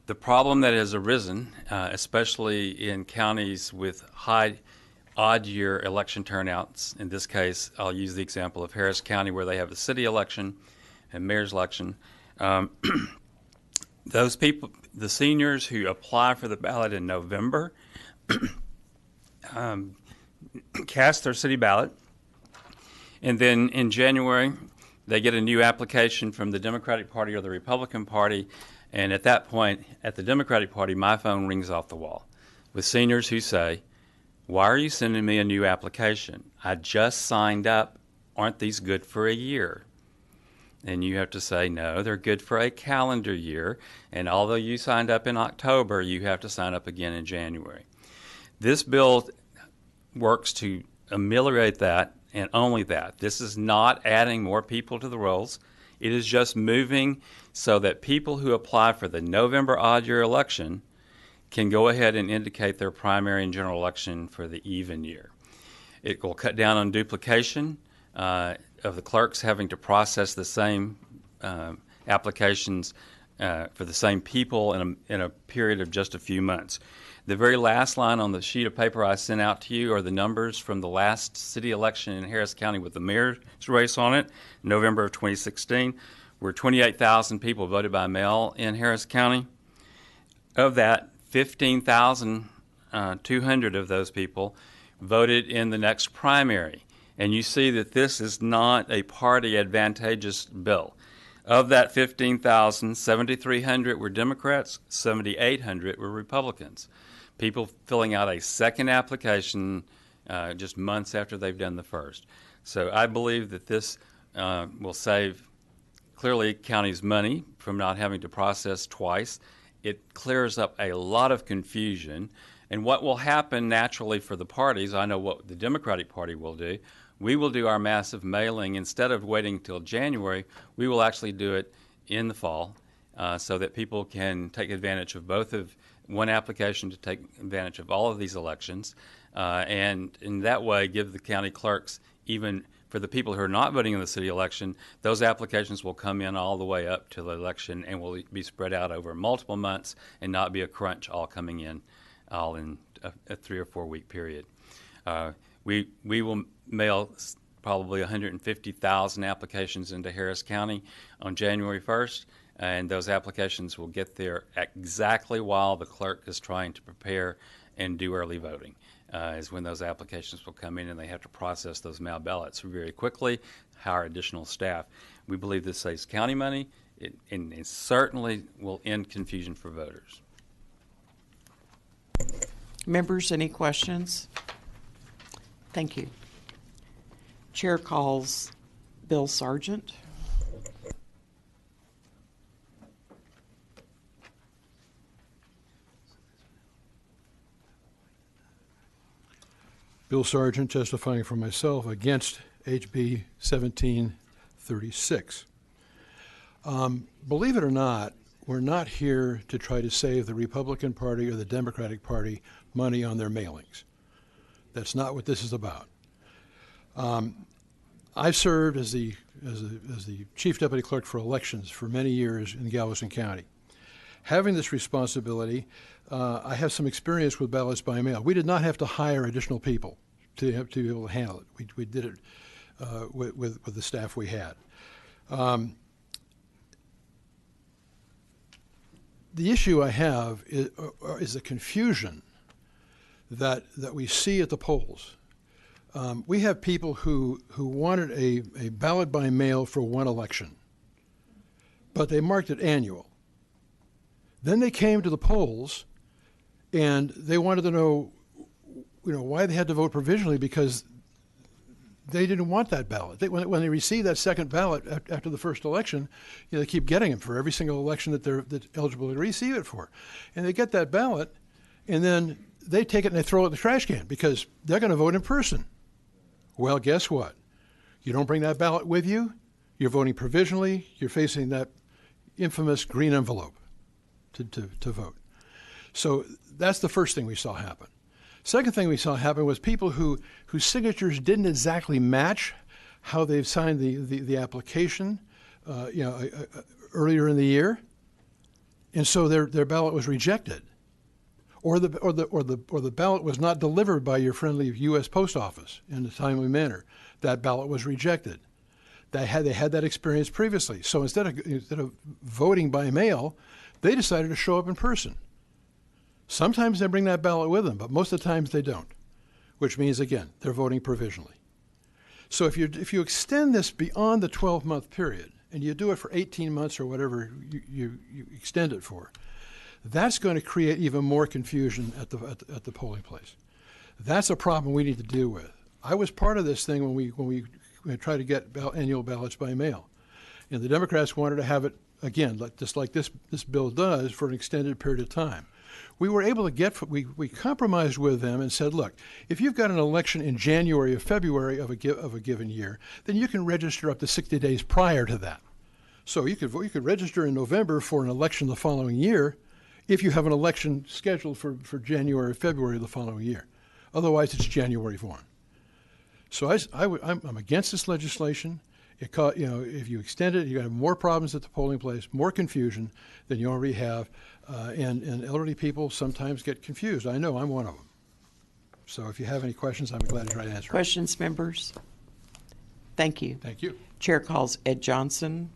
The problem that has arisen, especially in counties with high odd-year election turnouts, in this case, I'll use the example of Harris County where they have a city election and mayor's election. Those people, the seniors who apply for the ballot in November, cast their city ballot, and then in January they get a new application from the Democratic Party or the Republican Party, and at that point, at the Democratic Party, my phone rings off the wall with seniors who say, "Why are you sending me a new application? I just signed up. Aren't these good for a year?" And you have to say, no, they're good for a calendar year. And although you signed up in October, you have to sign up again in January. This bill works to ameliorate that and only that. This is not adding more people to the rolls. It is just moving so that people who apply for the November odd year election can go ahead and indicate their primary and general election for the even year. It will cut down on duplication of the clerks having to process the same applications for the same people in a period of just a few months. The very last line on the sheet of paper I sent out to you are the numbers from the last city election in Harris County with the mayor's race on it, November of 2016, where 28,000 people voted by mail in Harris County. Of that, 15,200 of those people voted in the next primary. And you see that this is not a party advantageous bill. Of that 15,000, 7,300 were Democrats, 7,800 were Republicans. People filling out a second application just months after they've done the first. So I believe that this will save clearly counties money from not having to process twice. It clears up a lot of confusion. And what will happen naturally for the parties, I know what the Democratic Party will do. We will do our massive mailing. Instead of waiting till January, we will actually do it in the fall so that people can take advantage of both of one application to take advantage of all of these elections. And in that way, give the county clerks, even for the people who are not voting in the city election, those applications will come in all the way up to the election and will be spread out over multiple months and not be a crunch all coming in all in a 3 or 4 week period. We will mail probably 150,000 applications into Harris County on January 1st, and those applications will get there exactly while the clerk is trying to prepare and do early voting. Is when those applications will come in and they have to process those mail ballots very quickly, hire additional staff. We believe this saves county money, and it certainly will end confusion for voters. Members, any questions? Thank you. Chair calls Bill Sargent. Bill Sargent testifying for myself against HB 1736. Believe it or not, we're not here to try to save the Republican Party or the Democratic Party money on their mailings. That's not what this is about. I've served as the Chief Deputy Clerk for Elections for many years in Galveston County. Having this responsibility, I have some experience with ballots by mail. We did not have to hire additional people to be able to handle it. We did it with the staff we had. The issue I have is the confusion that we see at the polls. We have people who wanted a ballot by mail for one election, but they marked it annual. Then they came to the polls, and they wanted to know, why they had to vote provisionally, because they didn't want that ballot. When they receive that second ballot after the first election, they keep getting them for every single election that they're eligible to receive it for. And they get that ballot, and then they take it and they throw it in the trash can because they're going to vote in person. Well, guess what? You don't bring that ballot with you, you're voting provisionally, you're facing that infamous green envelope to vote. So that's the first thing we saw happen. Second thing we saw happen was people whose signatures didn't exactly match how they've signed the application, earlier in the year, and so their ballot was rejected, or the ballot was not delivered by your friendly U.S. Post Office in a timely manner. That ballot was rejected. They had that experience previously. So instead of voting by mail, they decided to show up in person. Sometimes they bring that ballot with them, but most of the times they don't, which means, again, they're voting provisionally. So if you extend this beyond the 12-month period, and you do it for 18 months or whatever you extend it for, that's going to create even more confusion at the polling place. That's a problem we need to deal with. I was part of this thing when we tried to get annual ballots by mail, and the Democrats wanted to have it again, just like this bill does, for an extended period of time. We were able to we compromised with them and said, look, if you've got an election in January or February of a given year, then you can register up to 60 days prior to that. So you could register in November for an election the following year if you have an election scheduled for January or February of the following year. Otherwise, it's January 1. So I'm against this legislation. If you extend it, you're going to have more problems at the polling place, more confusion than you already have, and elderly people sometimes get confused. I know I'm one of them. So if you have any questions, I'm glad to try to answer. Questions, members? Thank you. Thank you. Chair calls Ed Johnson.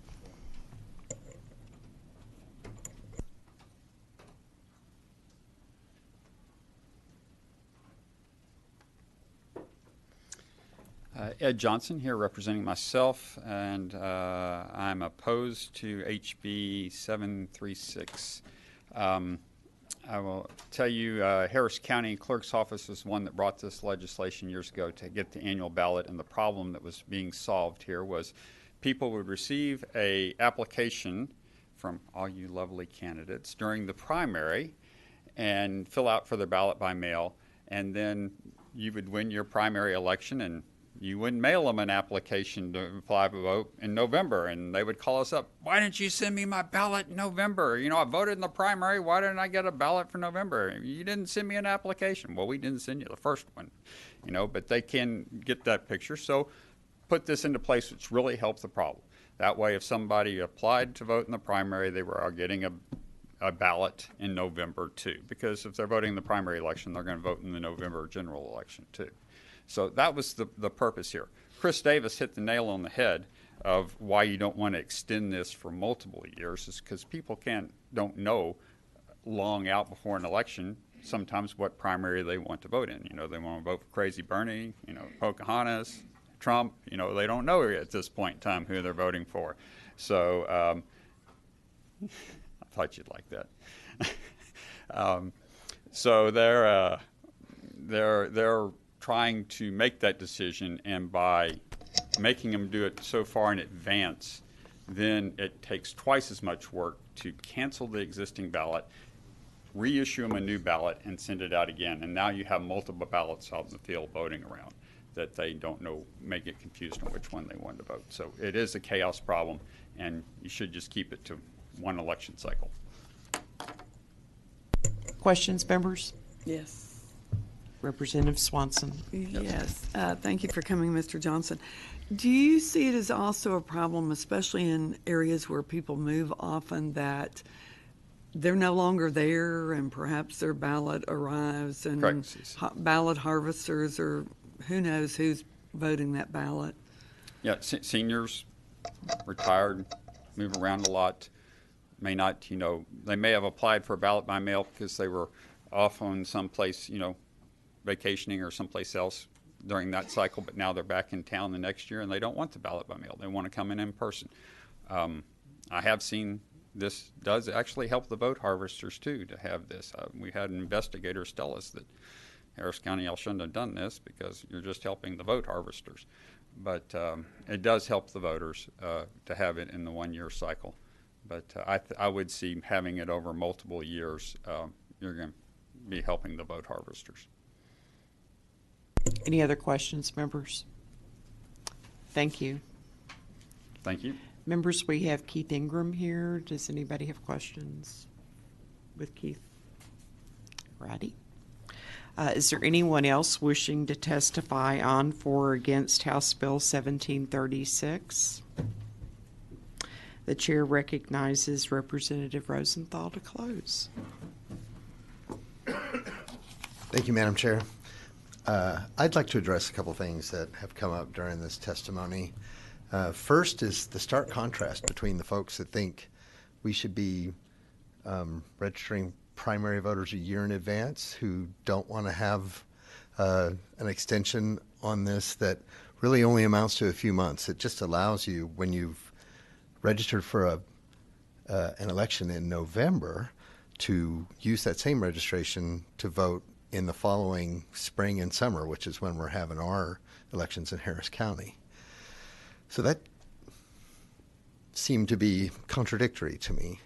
Ed Johnson here representing myself, and I'm opposed to HB 736. I will tell you, Harris County Clerk's Office was one that brought this legislation years ago to get the annual ballot, and the problem that was being solved here was people would receive a application from all you lovely candidates during the primary and fill out for their ballot by mail, and then you would win your primary election and you would mail them an application to apply for vote in November, and they would call us up. Why didn't you send me my ballot in November? You know, I voted in the primary. Why didn't I get a ballot for November? You didn't send me an application. Well, we didn't send you the first one, you know, but they can get that picture. So put this into place, which really helps the problem. That way, if somebody applied to vote in the primary, they were getting a ballot in November too, because if they're voting in the primary election, they're going to vote in the November general election too. So that was the purpose here. Chris Davis hit the nail on the head of why you don't want to extend this for multiple years, is because people don't know long out before an election sometimes what primary they want to vote in. You know, they want to vote for Crazy Bernie, you know, Pocahontas, Trump. You know, they don't know at this point in time who they're voting for. So I thought you'd like that. So they're trying to make that decision, and by making them do it so far in advance, then it takes twice as much work to cancel the existing ballot, reissue them a new ballot, and send it out again. And now you have multiple ballots out in the field voting around that they don't know, may get confused on which one they want to vote. So it is a chaos problem, and you should just keep it to one election cycle. Questions, members? Yes. Representative Swanson. Yes. Thank you for coming, Mr. Johnson. Do you see it as also a problem, especially in areas where people move often, that they're no longer there and perhaps their ballot arrives and ballot harvesters, or who knows who's voting that ballot? Yeah, seniors, retired, move around a lot, may not, you know, they may have applied for a ballot by mail because they were off on someplace, you know, vacationing or someplace else during that cycle, but now they're back in town the next year and they don't want the ballot by mail. They want to come in person. I have seen this does actually help the vote harvesters too, to have this. We had investigators tell us that Harris County, y'all shouldn't have done this because you're just helping the vote harvesters. But it does help the voters to have it in the 1 year cycle. But I would see having it over multiple years, you're going to be helping the vote harvesters. Any other questions, members? Thank you. Thank you. Members, we have Keith Ingram here. Does anybody have questions with Keith? Righty. Is there anyone else wishing to testify on, for, or against House Bill 1736? The chair recognizes Representative Rosenthal to close. Thank you, Madam Chair. I'd like to address a couple things that have come up during this testimony. First is the stark contrast between the folks that think we should be registering primary voters a year in advance, who don't want to have an extension on this that really only amounts to a few months. It just allows you, when you've registered for an election in November, to use that same registration to vote in the following spring and summer, which is when we're having our elections in Harris County. So that seemed to be contradictory to me.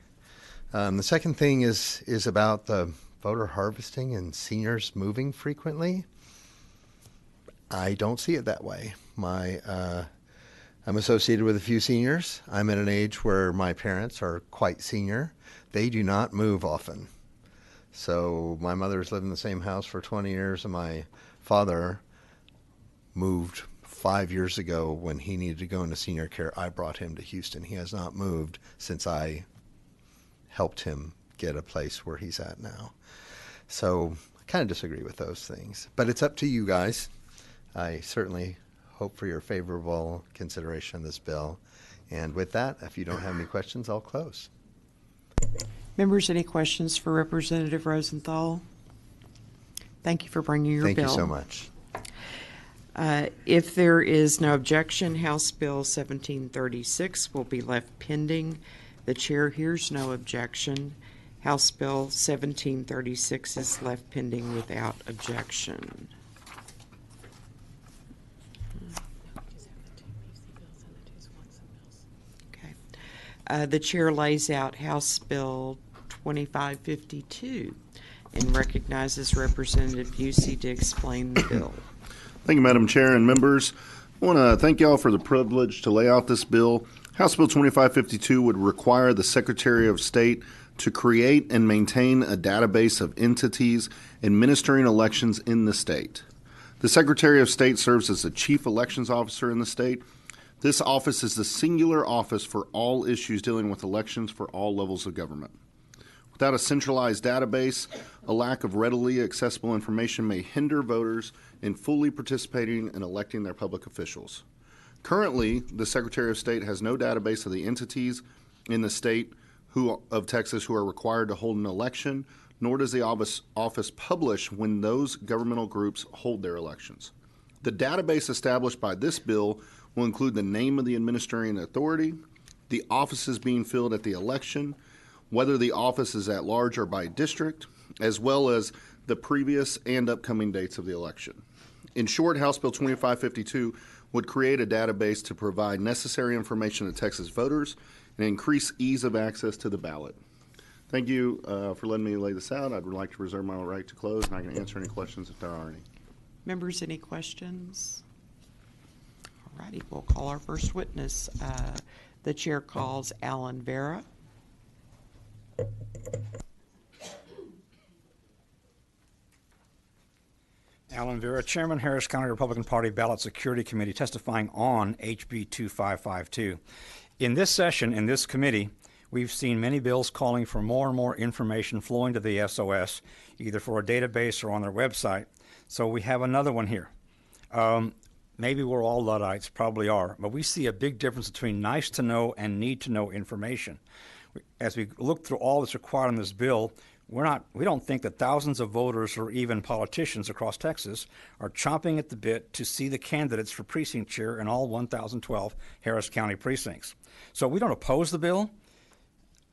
The second thing is about the voter harvesting and seniors moving frequently. I don't see it that way. I'm associated with a few seniors. I'm at an age where my parents are quite senior. They do not move often. So my mother's lived in the same house for 20 years, and my father moved 5 years ago when he needed to go into senior care. I brought him to Houston. He has not moved since I helped him get a place where he's at now. So I kind of disagree with those things. But it's up to you guys. I certainly hope for your favorable consideration of this bill. And with that, if you don't have any questions, I'll close. Members, any questions for Representative Rosenthal? Thank you for bringing your bill. Thank you so much. If there is no objection, House Bill 1736 will be left pending. The chair hears no objection. House Bill 1736 is left pending without objection. The chair lays out House Bill 2552 and recognizes Representative Busey to explain the bill. Thank you, Madam Chair and members. I want to thank y'all for the privilege to lay out this bill. House Bill 2552 would require the Secretary of State to create and maintain a database of entities administering elections in the state. The Secretary of State serves as the Chief Elections Officer in the state. This office is the singular office for all issues dealing with elections for all levels of government. Without a centralized database, a lack of readily accessible information may hinder voters in fully participating in electing their public officials. Currently, the Secretary of State has no database of the entities in the state of Texas who are required to hold an election, nor does the office publish when those governmental groups hold their elections. The database established by this bill will include the name of the administering authority, the offices being filled at the election, whether the office is at large or by district, as well as the previous and upcoming dates of the election. In short, House Bill 2552 would create a database to provide necessary information to Texas voters and increase ease of access to the ballot. Thank you for letting me lay this out. I'd like to reserve my right to close, and I can answer any questions if there are any. Members, any questions? All righty, we'll call our first witness. The chair calls Alan Vera. Alan Vera, Chairman, Harris County Republican Party Ballot Security Committee, testifying on HB 2552. In this session, in this committee, we've seen many bills calling for more and more information flowing to the SOS, either for a database or on their website. So we have another one here. Maybe we're all Luddites, probably are, but we see a big difference between nice to know and need to know information. As we look through all that's required in this bill, we don't think that thousands of voters or even politicians across Texas are chomping at the bit to see the candidates for precinct chair in all 1,012 Harris County precincts. So we don't oppose the bill.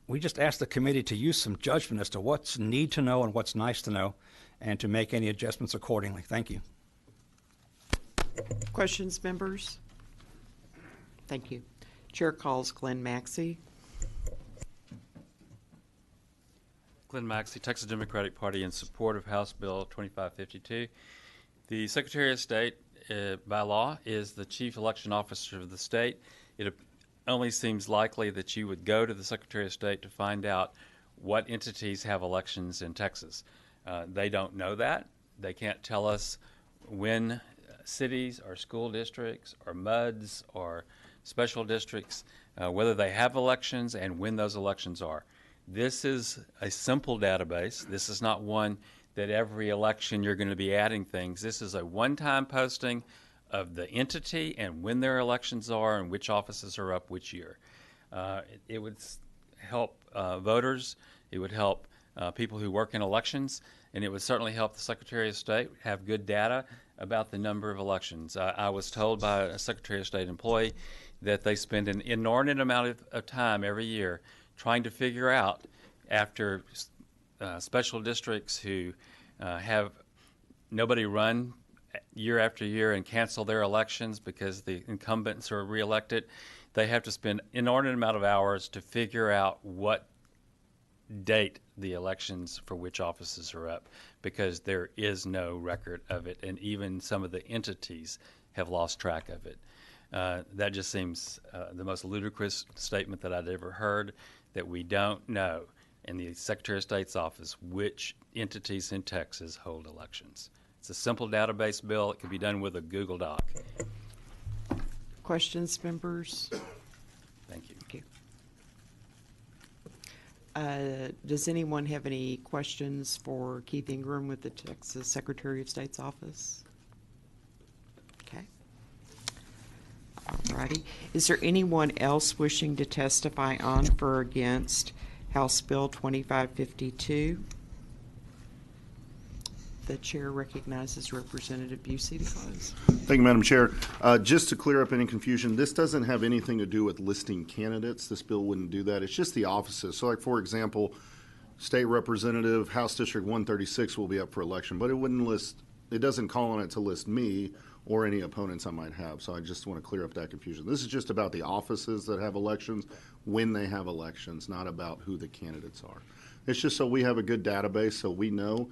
We just ask the committee to use some judgment as to what's need to know and what's nice to know, and to make any adjustments accordingly. Thank you. Questions, members? Thank you. Chair calls Glenn Maxey. Glenn Maxey, Texas Democratic Party, in support of House Bill 2552. The Secretary of State, by law, is the chief election officer of the state. It only seems likely that you would go to the Secretary of State to find out what entities have elections in Texas. They don't know that. They can't tell us when cities or school districts or MUDs or special districts, whether they have elections and when those elections are. This is a simple database. This is not one that every election you're going to be adding things. This is a one-time posting of the entity and when their elections are and which offices are up which year. It would help voters. It would help people who work in elections, and it would certainly help the Secretary of State have good data about the number of elections. I was told by a Secretary of State employee that they spend an inordinate amount of time every year trying to figure out, after special districts who have nobody run year after year and cancel their elections because the incumbents are reelected, they have to spend an inordinate amount of hours to figure out what date the elections for which offices are up, because there is no record of it, and even some of the entities have lost track of it. That just seems the most ludicrous statement that I'd ever heard, that we don't know in the Secretary of State's office which entities in Texas hold elections. It's a simple database bill. It can be done with a Google Doc. Questions, members? Thank you. Does anyone have any questions for Keith Ingram with the Texas Secretary of State's office? Okay. All righty. Is there anyone else wishing to testify on for or against House Bill 2552? The chair recognizes Representative Busey to close. Thank you, Madam Chair. Just to clear up any confusion, this doesn't have anything to do with listing candidates. This bill wouldn't do that. It's just the offices. So, like, for example, State Representative, House District 136 will be up for election, but it wouldn't list, it doesn't call on it to list me or any opponents I might have. So I just want to clear up that confusion. This is just about the offices that have elections, when they have elections, not about who the candidates are. It's just so we have a good database so we know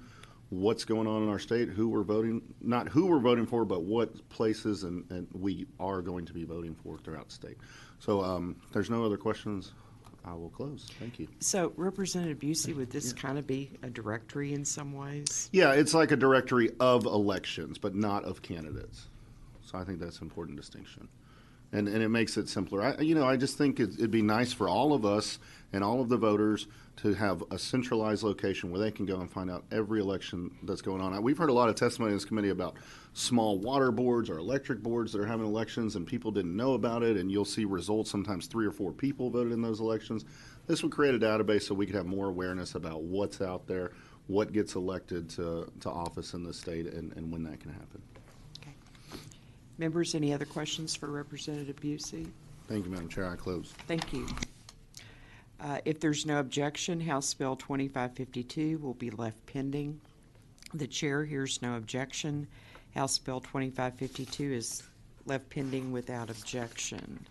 what's going on in our state, who we're voting, not who we're voting for, but what places and we are going to be voting for throughout the state. So if there's no other questions, I will close. Thank you. So Representative Busey, would this kind of be a directory in some ways? Yeah, it's like a directory of elections, but not of candidates. So I think that's an important distinction. And it makes it simpler. I just think it'd be nice for all of us and all of the voters to have a centralized location where they can go and find out every election that's going on. We've heard a lot of testimony in this committee about small water boards or electric boards that are having elections and people didn't know about it, and you'll see results, sometimes 3 or 4 people voted in those elections. This would create a database so we could have more awareness about what's out there, what gets elected to office in the state, and when that can happen. Members, any other questions for Representative Busey? Thank you, Madam Chair. I close. Thank you. If there's no objection, House Bill 2552 will be left pending. The chair hears no objection. House Bill 2552 is left pending without objection.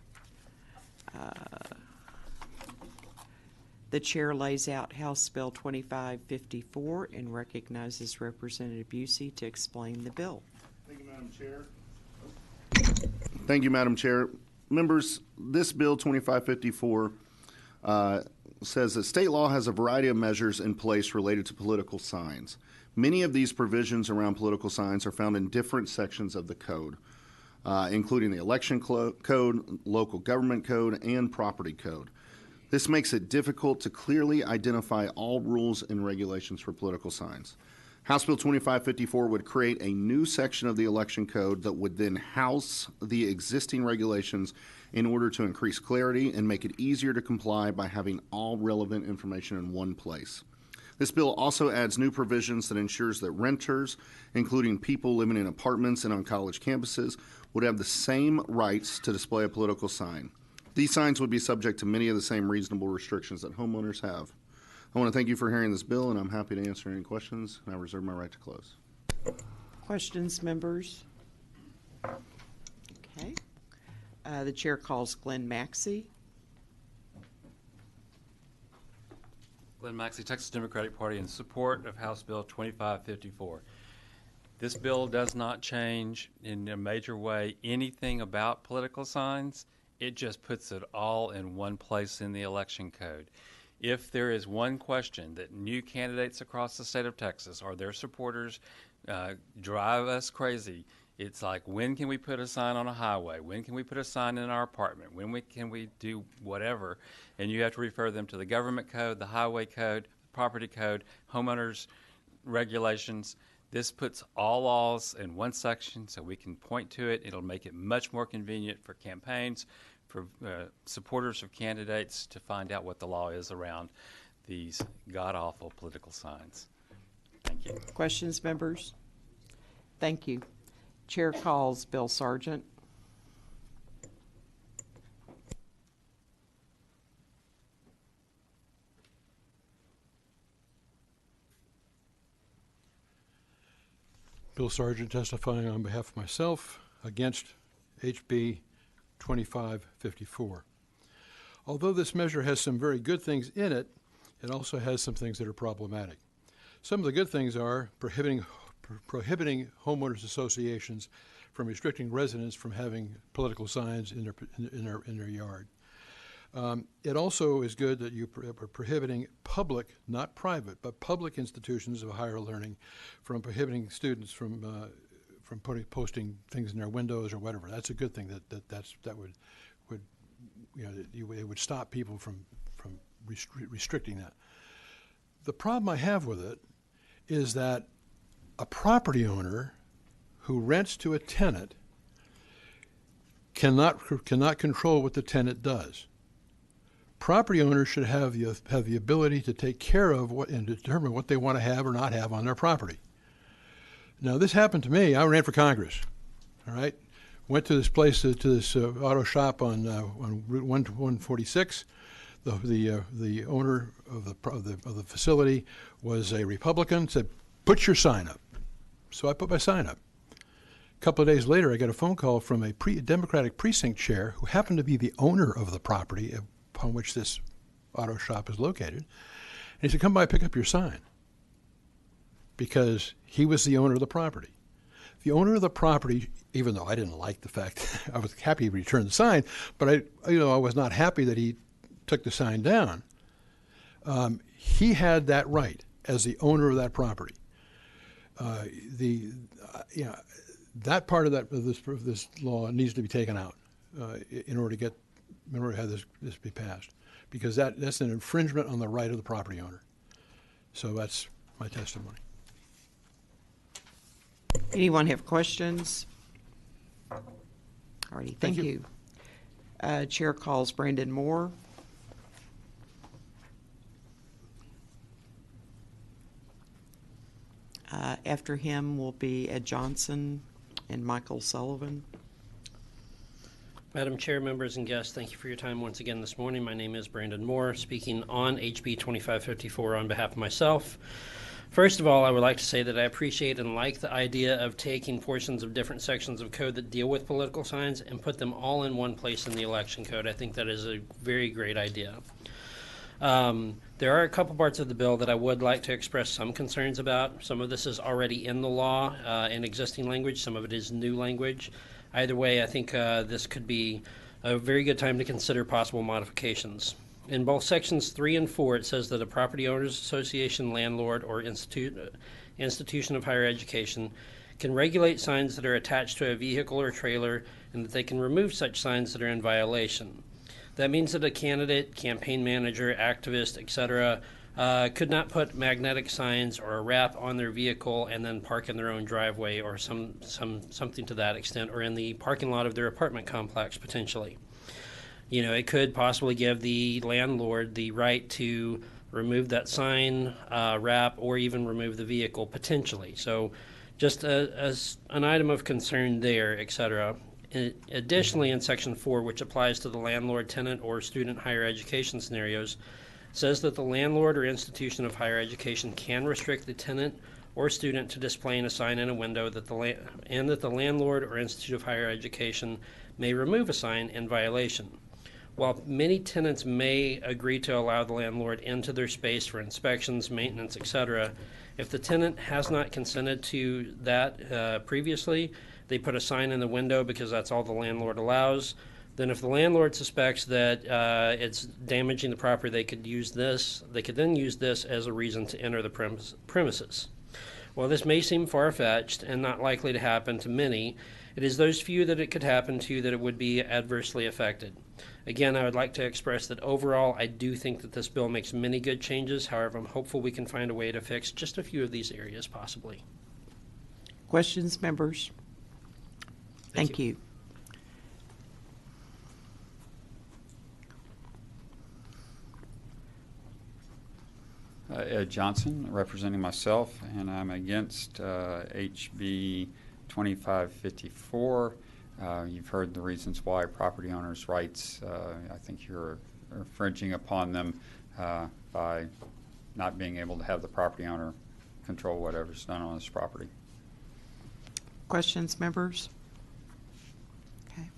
The chair lays out House Bill 2554 and recognizes Representative Busey to explain the bill. Thank you, Madam Chair. Thank you, Madam Chair. Members, this Bill 2554 says that state law has a variety of measures in place related to political signs. Many of these provisions around political signs are found in different sections of the code, including the election code, local government code, and property code. This makes it difficult to clearly identify all rules and regulations for political signs. House Bill 2554 would create a new section of the election code that would then house the existing regulations in order to increase clarity and make it easier to comply by having all relevant information in one place. This bill also adds new provisions that ensures that renters, including people living in apartments and on college campuses, would have the same rights to display a political sign. These signs would be subject to many of the same reasonable restrictions that homeowners have. I want to thank you for hearing this bill, and I'm happy to answer any questions, and I reserve my right to close. Questions, members? Okay. The chair calls Glenn Maxey. Glenn Maxey, Texas Democratic Party, in support of House Bill 2554. This bill does not change in a major way anything about political signs. It just puts it all in one place in the election code. If there is one question that new candidates across the state of Texas or their supporters drive us crazy, it's like, when can we put a sign on a highway? When can we put a sign in our apartment? When can we do whatever? And you have to refer them to the government code, the highway code, property code, homeowners regulations. This puts all laws in one section so we can point to it. It'll make it much more convenient for campaigns, for supporters of candidates to find out what the law is around these god-awful political signs. Thank you. Questions, members? Thank you. Chair calls Bill Sargent. Bill Sargent testifying on behalf of myself against HB 2554. Although this measure has some very good things in it, it also has some things that are problematic. Some of the good things are prohibiting homeowners associations from restricting residents from having political signs in their yard. It also is good that you are prohibiting public, not private, but public institutions of higher learning from prohibiting students from posting things in their windows or whatever. That's a good thing. That would it would stop people from restricting that. The problem I have with it is that a property owner who rents to a tenant cannot control what the tenant does. Property owners should have the ability to take care of what and determine what they want to have or not have on their property. Now, this happened to me. I ran for Congress. All right, went to this place to this auto shop on Route 146. The owner of the facility was a Republican. Said, "Put your sign up." So I put my sign up. A couple of days later, I got a phone call from a Democratic precinct chair who happened to be the owner of the property upon which this auto shop is located. And he said, come by, pick up your sign. Because he was the owner of the property. The owner of the property, even though I didn't like the fact, I was happy he returned the sign, but I was not happy that he took the sign down. He had that right as the owner of that property. That part of this law needs to be taken out in order to have this be passed, because that's an infringement on the right of the property owner. So that's my testimony. Anyone have questions? Alrighty, thank you. Chair calls Brandon Moore. After him will be Ed Johnson and Michael Sullivan. Madam Chair, members and guests, thank you for your time once again this morning. My name is Brandon Moore, speaking on HB 2554 on behalf of myself. First of all, I would like to say that I appreciate and like the idea of taking portions of different sections of code that deal with political signs and put them all in one place in the election code. I think that is a very great idea. There are a couple parts of the bill that I would like to express some concerns about. Some of this is already in the law in existing language. Some of it is new language. Either way, I think this could be a very good time to consider possible modifications. In both sections 3 and 4, it says that a property owners association, landlord, or institution of higher education can regulate signs that are attached to a vehicle or trailer, and that they can remove such signs that are in violation. That means that a candidate, campaign manager, activist, etc., could not put magnetic signs or a wrap on their vehicle and then park in their own driveway or something to that extent, or in the parking lot of their apartment complex potentially. It could possibly give the landlord the right to remove that sign, wrap, or even remove the vehicle potentially. So just as an item of concern there, etc. Additionally, in Section 4, which applies to the landlord, tenant, or student higher education scenarios, says that the landlord or institution of higher education can restrict the tenant or student to displaying a sign in a window and that the landlord or institute of higher education may remove a sign in violation. While many tenants may agree to allow the landlord into their space for inspections, maintenance, etc., if the tenant has not consented to that previously, they put a sign in the window because that's all the landlord allows. Then if the landlord suspects that it's damaging the property, they could then use this as a reason to enter the premises. While this may seem far-fetched and not likely to happen to many, it is those few that it could happen to that it would be adversely affected. Again, I would like to express that overall, I do think that this bill makes many good changes. However, I'm hopeful we can find a way to fix just a few of these areas possibly. Questions, members? Thank you. Ed Johnson, representing myself, and I'm against HB 2554. You've heard the reasons why property owners' rights. I think you're infringing upon them by not being able to have the property owner control whatever's done on his property. Questions, members? Okay.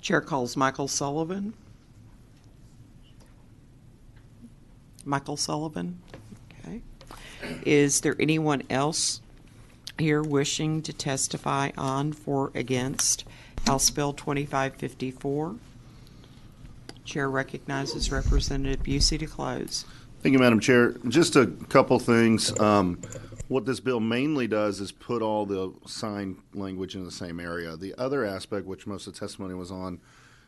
Chair calls Michael Sullivan. Michael Sullivan. Okay. Is there anyone else here wishing to testify on, for, against House Bill 2554? Chair recognizes Representative Busey to close. Thank you, Madam Chair. Just a couple things. What this bill mainly does is put all the sign language in the same area. The other aspect, which most of the testimony was on,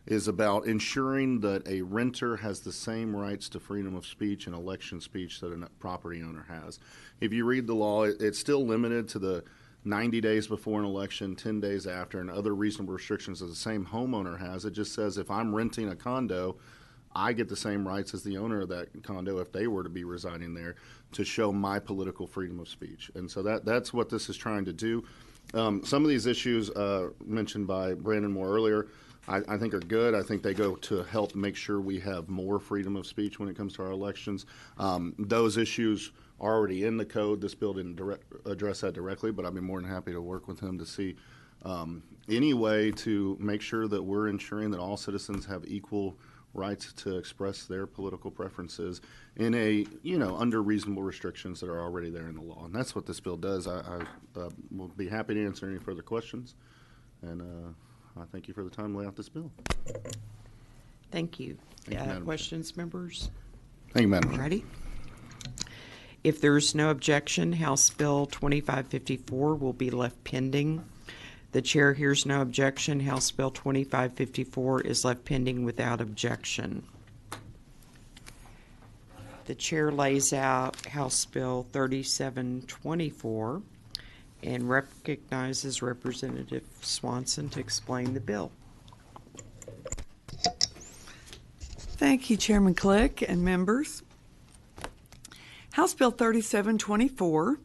is about ensuring that a renter has the same rights to freedom of speech and election speech that a property owner has. If you read the law, it's still limited to the 90 days before an election, 10 days after, and other reasonable restrictions that the same homeowner has. It just says if I'm renting a condo, I get the same rights as the owner of that condo if they were to be residing there to show my political freedom of speech. And so that's what this is trying to do. Some of these issues mentioned by Brandon Moore earlier, I think are good. I think they go to help make sure we have more freedom of speech when it comes to our elections. Those issues are already in the code. This bill didn't address that directly, but I'd be more than happy to work with him to see Any way to make sure that we're ensuring that all citizens have equal rights to express their political preferences in a, under reasonable restrictions that are already there in the law. And that's what this bill does. I will be happy to answer any further questions. And I thank you for the time to lay out this bill. Thank you. Questions, members? Thank you, Madam Chair. Ready? If there's no objection, House Bill 2554 will be left pending. The chair hears no objection. House Bill 2554 is left pending without objection. The chair lays out House Bill 3724 and recognizes Representative Swanson to explain the bill. Thank you, Chairman Click and members. House Bill 3724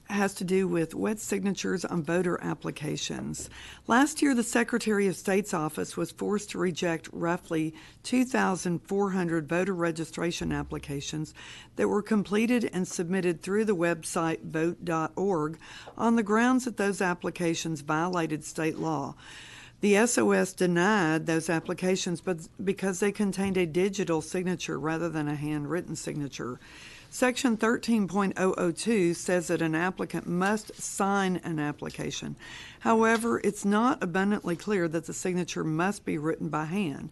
has to do with wet signatures on voter applications. Last year, the Secretary of State's office was forced to reject roughly 2,400 voter registration applications that were completed and submitted through the website vote.org on the grounds that those applications violated state law. The SOS denied those applications because they contained a digital signature rather than a handwritten signature. Section 13.002 says that an applicant must sign an application. However, it's not abundantly clear that the signature must be written by hand.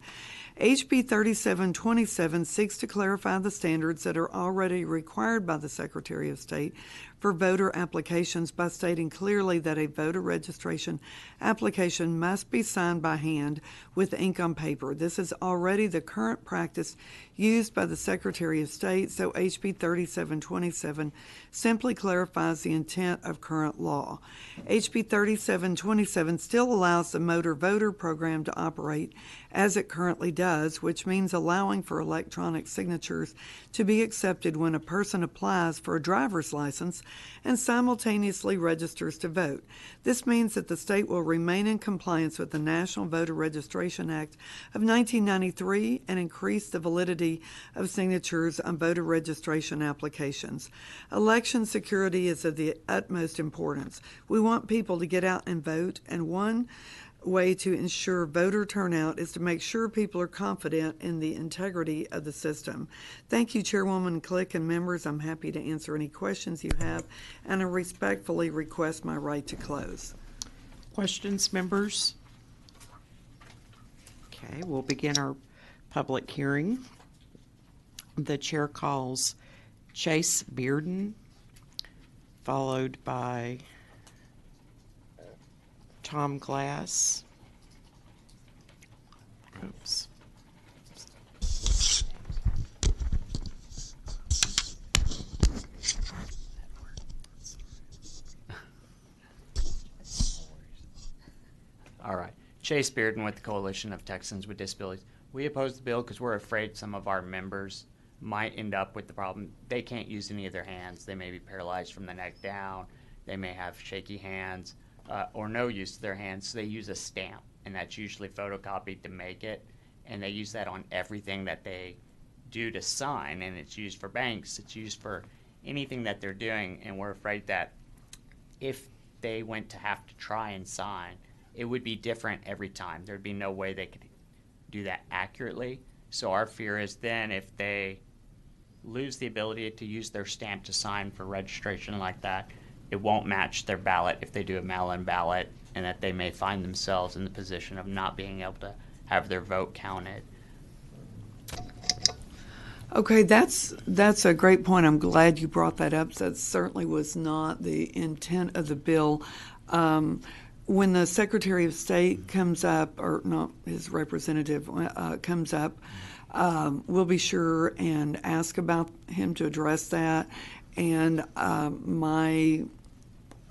HB 3727 seeks to clarify the standards that are already required by the Secretary of State for voter applications by stating clearly that a voter registration application must be signed by hand with ink on paper. This is already the current practice used by the Secretary of State, so HB 3727 simply clarifies the intent of current law. HB 3727 still allows the motor voter program to operate as it currently does, which means allowing for electronic signatures to be accepted when a person applies for a driver's license and simultaneously registers to vote. This means that the state will remain in compliance with the National Voter Registration Act of 1993 and increase the validity of signatures on voter registration applications. Election security is of the utmost importance. We want people to get out and vote, and one way to ensure voter turnout is to make sure people are confident in the integrity of the system. Thank you, Chairwoman Click and members. I'm happy to answer any questions you have, and I respectfully request my right to close. Questions, members? Okay, we'll begin our public hearing. The chair calls Chase Bearden, followed by Tom Glass. Oops. All right. Chase Bearden with the Coalition of Texans with Disabilities. We oppose the bill because we're afraid some of our members might end up with the problem. They can't use any of their hands. They may be paralyzed from the neck down. They may have shaky hands. Or no use to their hands, so they use a stamp, and that's usually photocopied to make it, and they use that on everything that they do to sign, and it's used for banks, it's used for anything that they're doing, and we're afraid that if they went to have to try and sign, it would be different every time. There'd be no way they could do that accurately, so our fear is then if they lose the ability to use their stamp to sign for registration like that, it won't match their ballot if they do a mail-in ballot, and that they may find themselves in the position of not being able to have their vote counted. Okay, that's a great point. I'm glad you brought that up. That certainly was not the intent of the bill. When the Secretary of State comes up, or not his representative comes up, we'll be sure and ask about him to address that. And my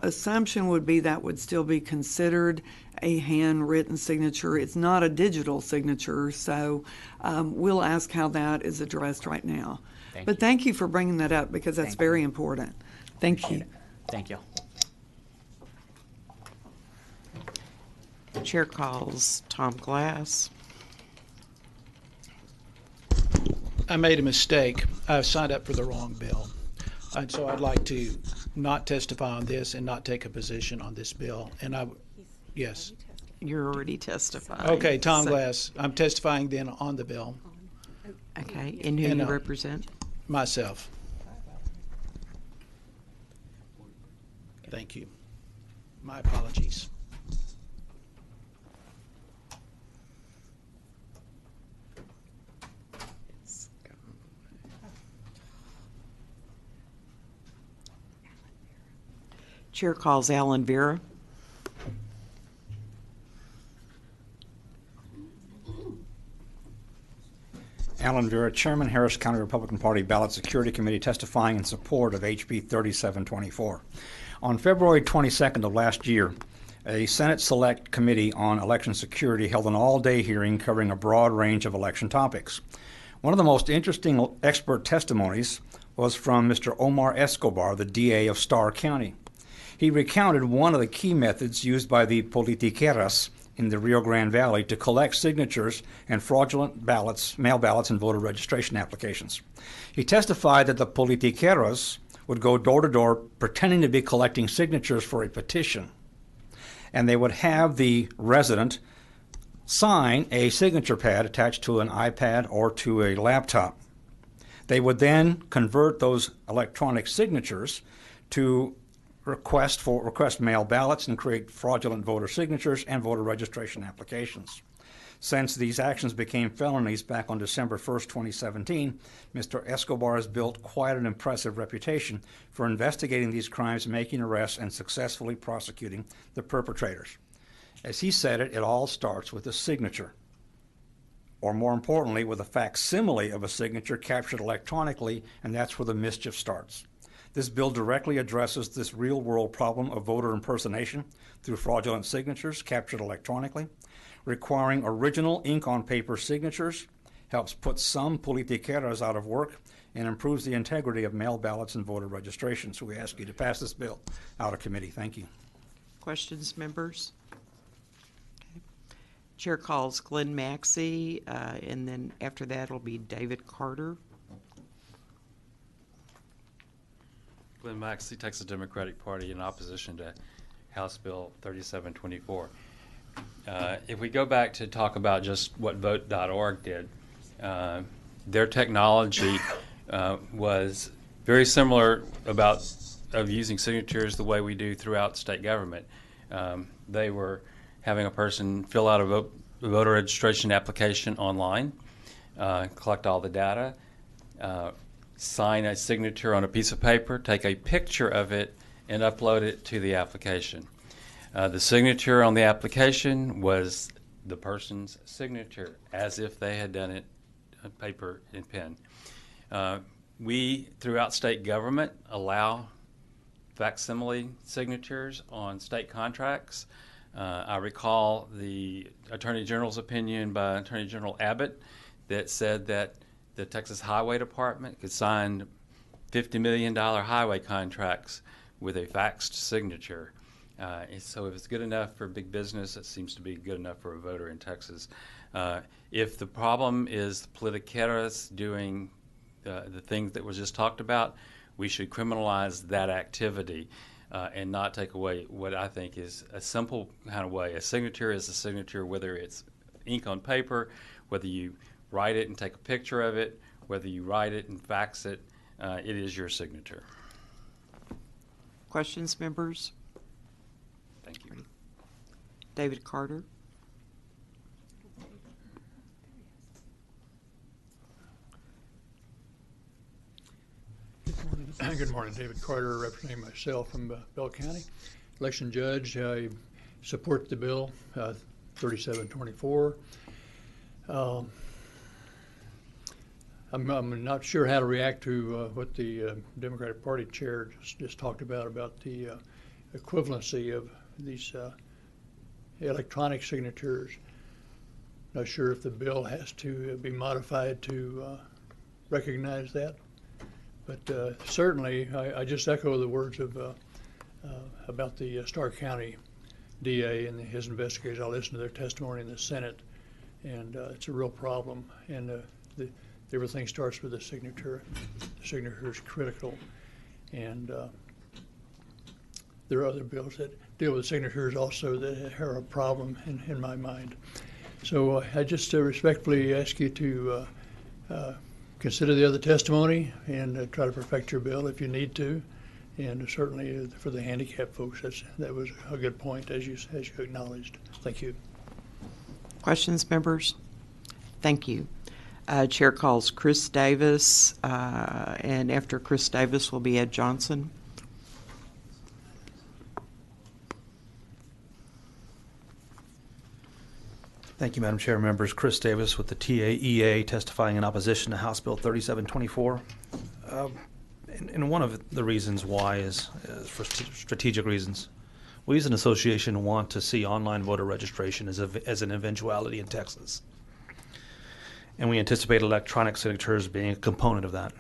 assumption would be that would still be considered a handwritten signature. It's not a digital signature, so we'll ask how that is addressed right now. But thank you for bringing that up because that's very important. Thank you. Thank you. The chair calls Tom Glass. I made a mistake. I signed up for the wrong bill. And so I'd like to not testify on this and not take a position on this bill. And yes. You're already testifying. Okay, Tom So- Glass. I'm testifying then on the bill. Okay, and who you represent? Myself. Thank you. My apologies. Chair calls Alan Vera. Alan Vera, Chairman, Harris County Republican Party Ballot Security Committee, testifying in support of HB 3724. On February 22nd of last year, a Senate Select Committee on Election Security held an all-day hearing covering a broad range of election topics. One of the most interesting expert testimonies was from Mr. Omar Escobar, the DA of Starr County. He recounted one of the key methods used by the politiqueras in the Rio Grande Valley to collect signatures and fraudulent ballots, mail ballots, and voter registration applications. He testified that the politiqueros would go door to door pretending to be collecting signatures for a petition, and they would have the resident sign a signature pad attached to an iPad or to a laptop. They would then convert those electronic signatures to request mail ballots and create fraudulent voter signatures and voter registration applications. Since these actions became felonies back on December 1st, 2017, Mr. Escobar has built quite an impressive reputation for investigating these crimes, making arrests, and successfully prosecuting the perpetrators. As he said it all starts with a signature, or more importantly, with a facsimile of a signature captured electronically, and that's where the mischief starts. This bill directly addresses this real-world problem of voter impersonation through fraudulent signatures captured electronically. Requiring original ink-on-paper signatures helps put some politiqueras out of work and improves the integrity of mail ballots and voter registration. So we ask you to pass this bill out of committee. Thank you. Questions, members? Okay. Chair calls Glenn Maxey, and then after that it'll be David Carter. Glenn Maxey, Texas Democratic Party, in opposition to House Bill 3724. If we go back to talk about just what Vote.org did, their technology was very similar of using signatures the way we do throughout state government. They were having a person fill out a voter registration application online, collect all the data, sign a signature on a piece of paper, take a picture of it, and upload it to the application. The signature on the application was the person's signature, as if they had done it on paper and pen. We, throughout state government, allow facsimile signatures on state contracts. I recall the Attorney General's opinion by Attorney General Abbott that said that the Texas Highway Department could sign $50 million highway contracts with a faxed signature. So if it's good enough for big business, it seems to be good enough for a voter in Texas. If the problem is politiqueras doing the things that was just talked about, we should criminalize that activity and not take away what I think is a simple kind of way. A signature is a signature, whether it's ink on paper, whether you write it and take a picture of it, whether you write it and fax it, it is your signature. Questions, members? Thank you. David Carter. Good morning, David Carter, representing myself from Bell County. Election judge, I support the bill 3724. I'm not sure how to react to what the Democratic Party chair just talked about the equivalency of these electronic signatures. Not sure if the bill has to be modified to recognize that, but certainly I just echo the words of about the Starr County DA and his investigators. I listened to their testimony in the Senate, and it's a real problem. And everything starts with a signature. The signature is critical, and there are other bills that deal with signatures also that are a problem in my mind. So I just respectfully ask you to consider the other testimony and try to perfect your bill if you need to. And certainly for the handicapped folks, that was a good point, as you acknowledged. Thank you. Questions, members? Thank you. Chair calls Chris Davis, and after Chris Davis will be Ed Johnson. Thank you, Madam Chair. Members, Chris Davis with the TAEA testifying in opposition to House Bill 3724. And one of the reasons why is for strategic reasons. We as an association want to see online voter registration as an eventuality in Texas. And we anticipate electronic signatures being a component of that.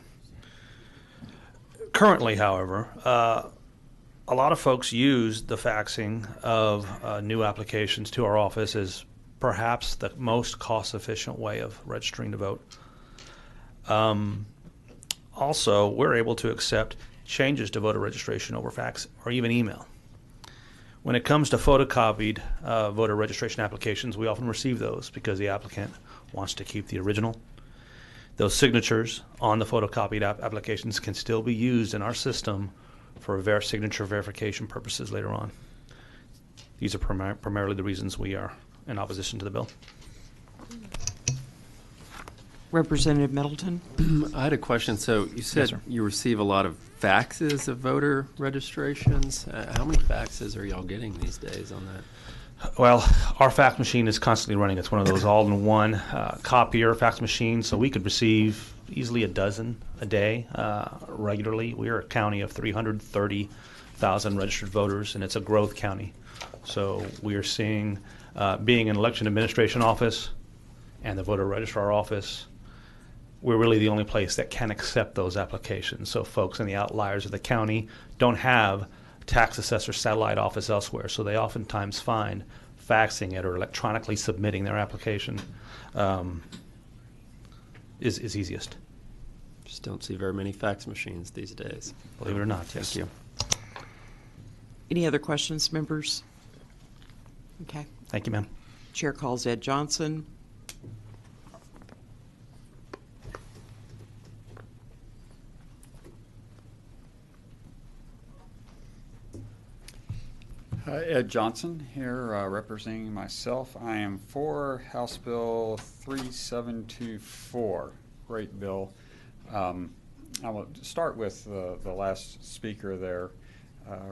Currently, however, a lot of folks use the faxing of new applications to our office as perhaps the most cost-efficient way of registering to vote. Also, we're able to accept changes to voter registration over fax or even email. When it comes to photocopied voter registration applications, we often receive those because the applicant wants to keep the original. Those signatures on the photocopied applications can still be used in our system for signature verification purposes later on. These are primarily the reasons we are in opposition to the bill. Representative Middleton. I had a question. So you said Yes, you receive a lot of faxes of voter registrations. How many faxes are y'all getting these days on that? Well, our fax machine is constantly running. It's one of those all-in-one copier fax machines, so we could receive easily a dozen a day regularly. We are a county of 330,000 registered voters, and it's a growth county. So we are seeing, being an election administration office and the voter registrar office, we're really the only place that can accept those applications. So folks in the outliers of the county don't have tax assessor satellite office elsewhere, so they oftentimes find faxing it or electronically submitting their application is easiest. Just don't see very many fax machines these days. Believe it or not, yes. Thank you. Any other questions, members? Okay. Thank you, ma'am. Chair calls Ed Johnson. Ed Johnson here representing myself. I am for House Bill 3724. Great bill. I will start with the last speaker there,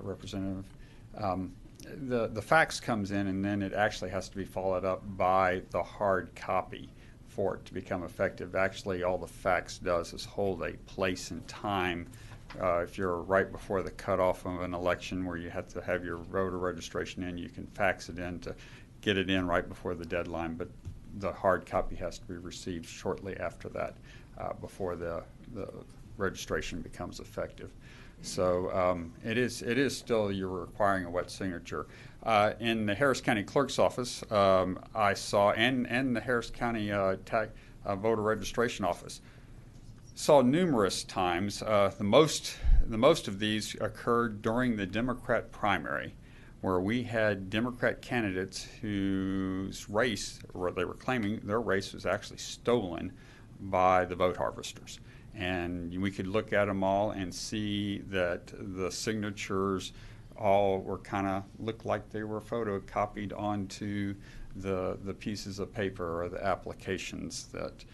Representative. The fax comes in and then it actually has to be followed up by the hard copy for it to become effective. Actually, all the fax does is hold a place and time. If you're right before the cutoff of an election where you have to have your voter registration in, you can fax it in to get it in right before the deadline, but the hard copy has to be received shortly after that before the registration becomes effective. So it is still, you're requiring a wet signature. In the Harris County Clerk's office, I saw, and the Harris County voter registration office, saw numerous times. The most of these occurred during the Democrat primary, where we had Democrat candidates whose race, or they were claiming their race was actually stolen by the vote harvesters. And we could look at them all and see that the signatures all were kind of looked like they were photocopied onto the pieces of paper or the applications that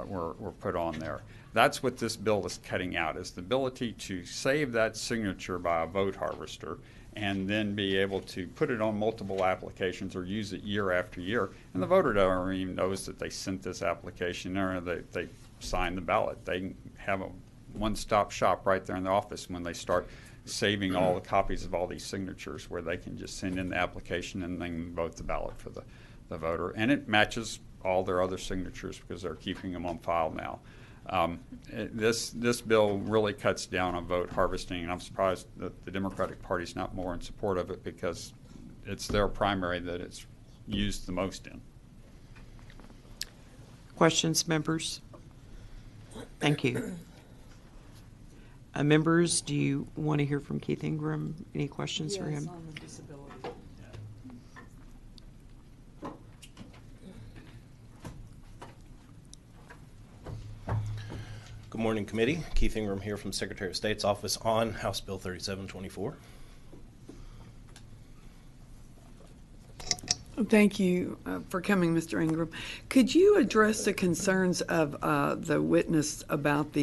were put on there. That's what this bill is cutting out, is the ability to save that signature by a vote harvester and then be able to put it on multiple applications or use it year after year. And the voter doesn't even knows that they sent this application or they signed the ballot. They can have a one-stop shop right there in the office when they start saving all the copies of all these signatures, where they can just send in the application and then vote the ballot for the voter. And it matches all their other signatures because they're keeping them on file now. This bill really cuts down on vote harvesting, and I'm surprised that the Democratic Party's not more in support of it, because it's their primary that it's used the most in. Questions, members? Thank you. Members, do you want to hear from Keith Ingram? Any questions for him? on the disability. Good morning, committee. Keith Ingram here from Secretary of State's office on House Bill 3724. Thank you for coming, Mr. Ingram. Could you address the concerns of the witness about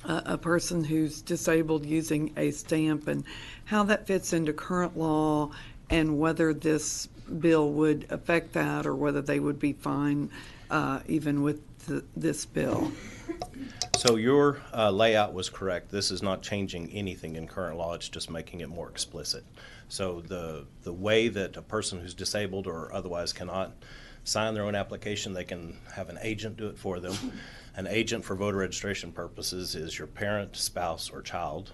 a person who's disabled using a stamp and how that fits into current law and whether this bill would affect that or whether they would be fine even with this bill? So your layout was correct. This is not changing anything in current law. It's just making it more explicit. So the way that a person who's disabled or otherwise cannot sign their own application, they can have an agent do it for them. An agent for voter registration purposes is your parent, spouse, or child.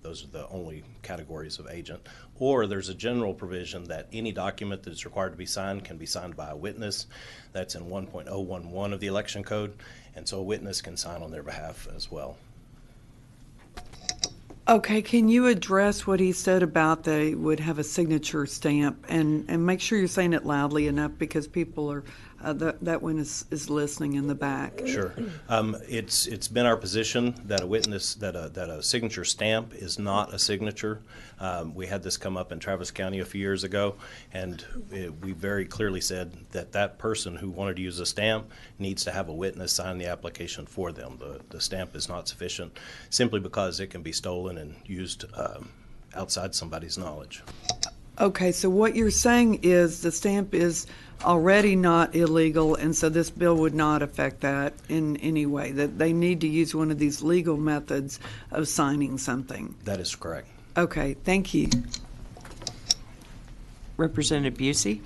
Those are the only categories of agent. Or there's a general provision that any document that's required to be signed can be signed by a witness. That's in 1.011 of the election code. And so a witness can sign on their behalf as well. Okay, can you address what he said about they would have a signature stamp and make sure you're saying it loudly enough because people are that one is listening in the back. Sure. It's been our position that a witness that a signature stamp is not a signature. We had this come up in Travis County a few years ago, and we very clearly said that that person who wanted to use a stamp needs to have a witness sign the application for them. The stamp is not sufficient simply because it can be stolen and used outside somebody's knowledge. Okay, so what you're saying is the stamp is already not illegal, and so this bill would not affect that in any way, that they need to use one of these legal methods of signing something. That is correct. Okay, thank you. Representative Busey.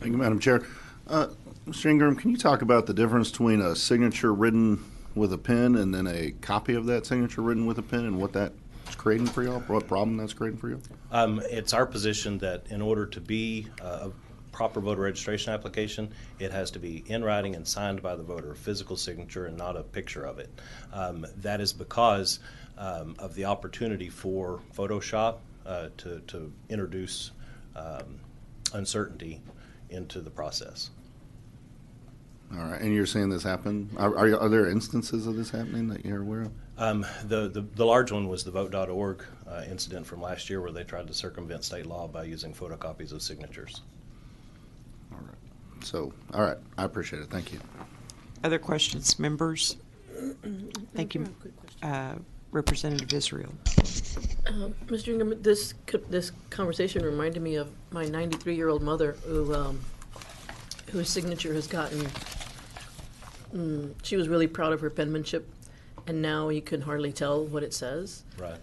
Thank you, Madam Chair. Mr. Ingram, can you talk about the difference between a signature written with a pen and then a copy of that signature written with a pen and what that's creating for y'all, what problem that's creating for you? It's our position that in order to be a proper voter registration application, it has to be in writing and signed by the voter, a physical signature and not a picture of it. That is because of the opportunity for Photoshop to introduce uncertainty into the process. All right, and you're saying this happened? Are there instances of this happening that you're aware of? The large one was the Vote.org incident from last year where they tried to circumvent state law by using photocopies of signatures. All right. So, all right, I appreciate it. Thank you. Other questions, members? Thank you. Representative Israel. Mr. Ingram, this conversation reminded me of my 93-year-old mother whose signature has gotten, she was really proud of her penmanship, and now you can hardly tell what it says. Right.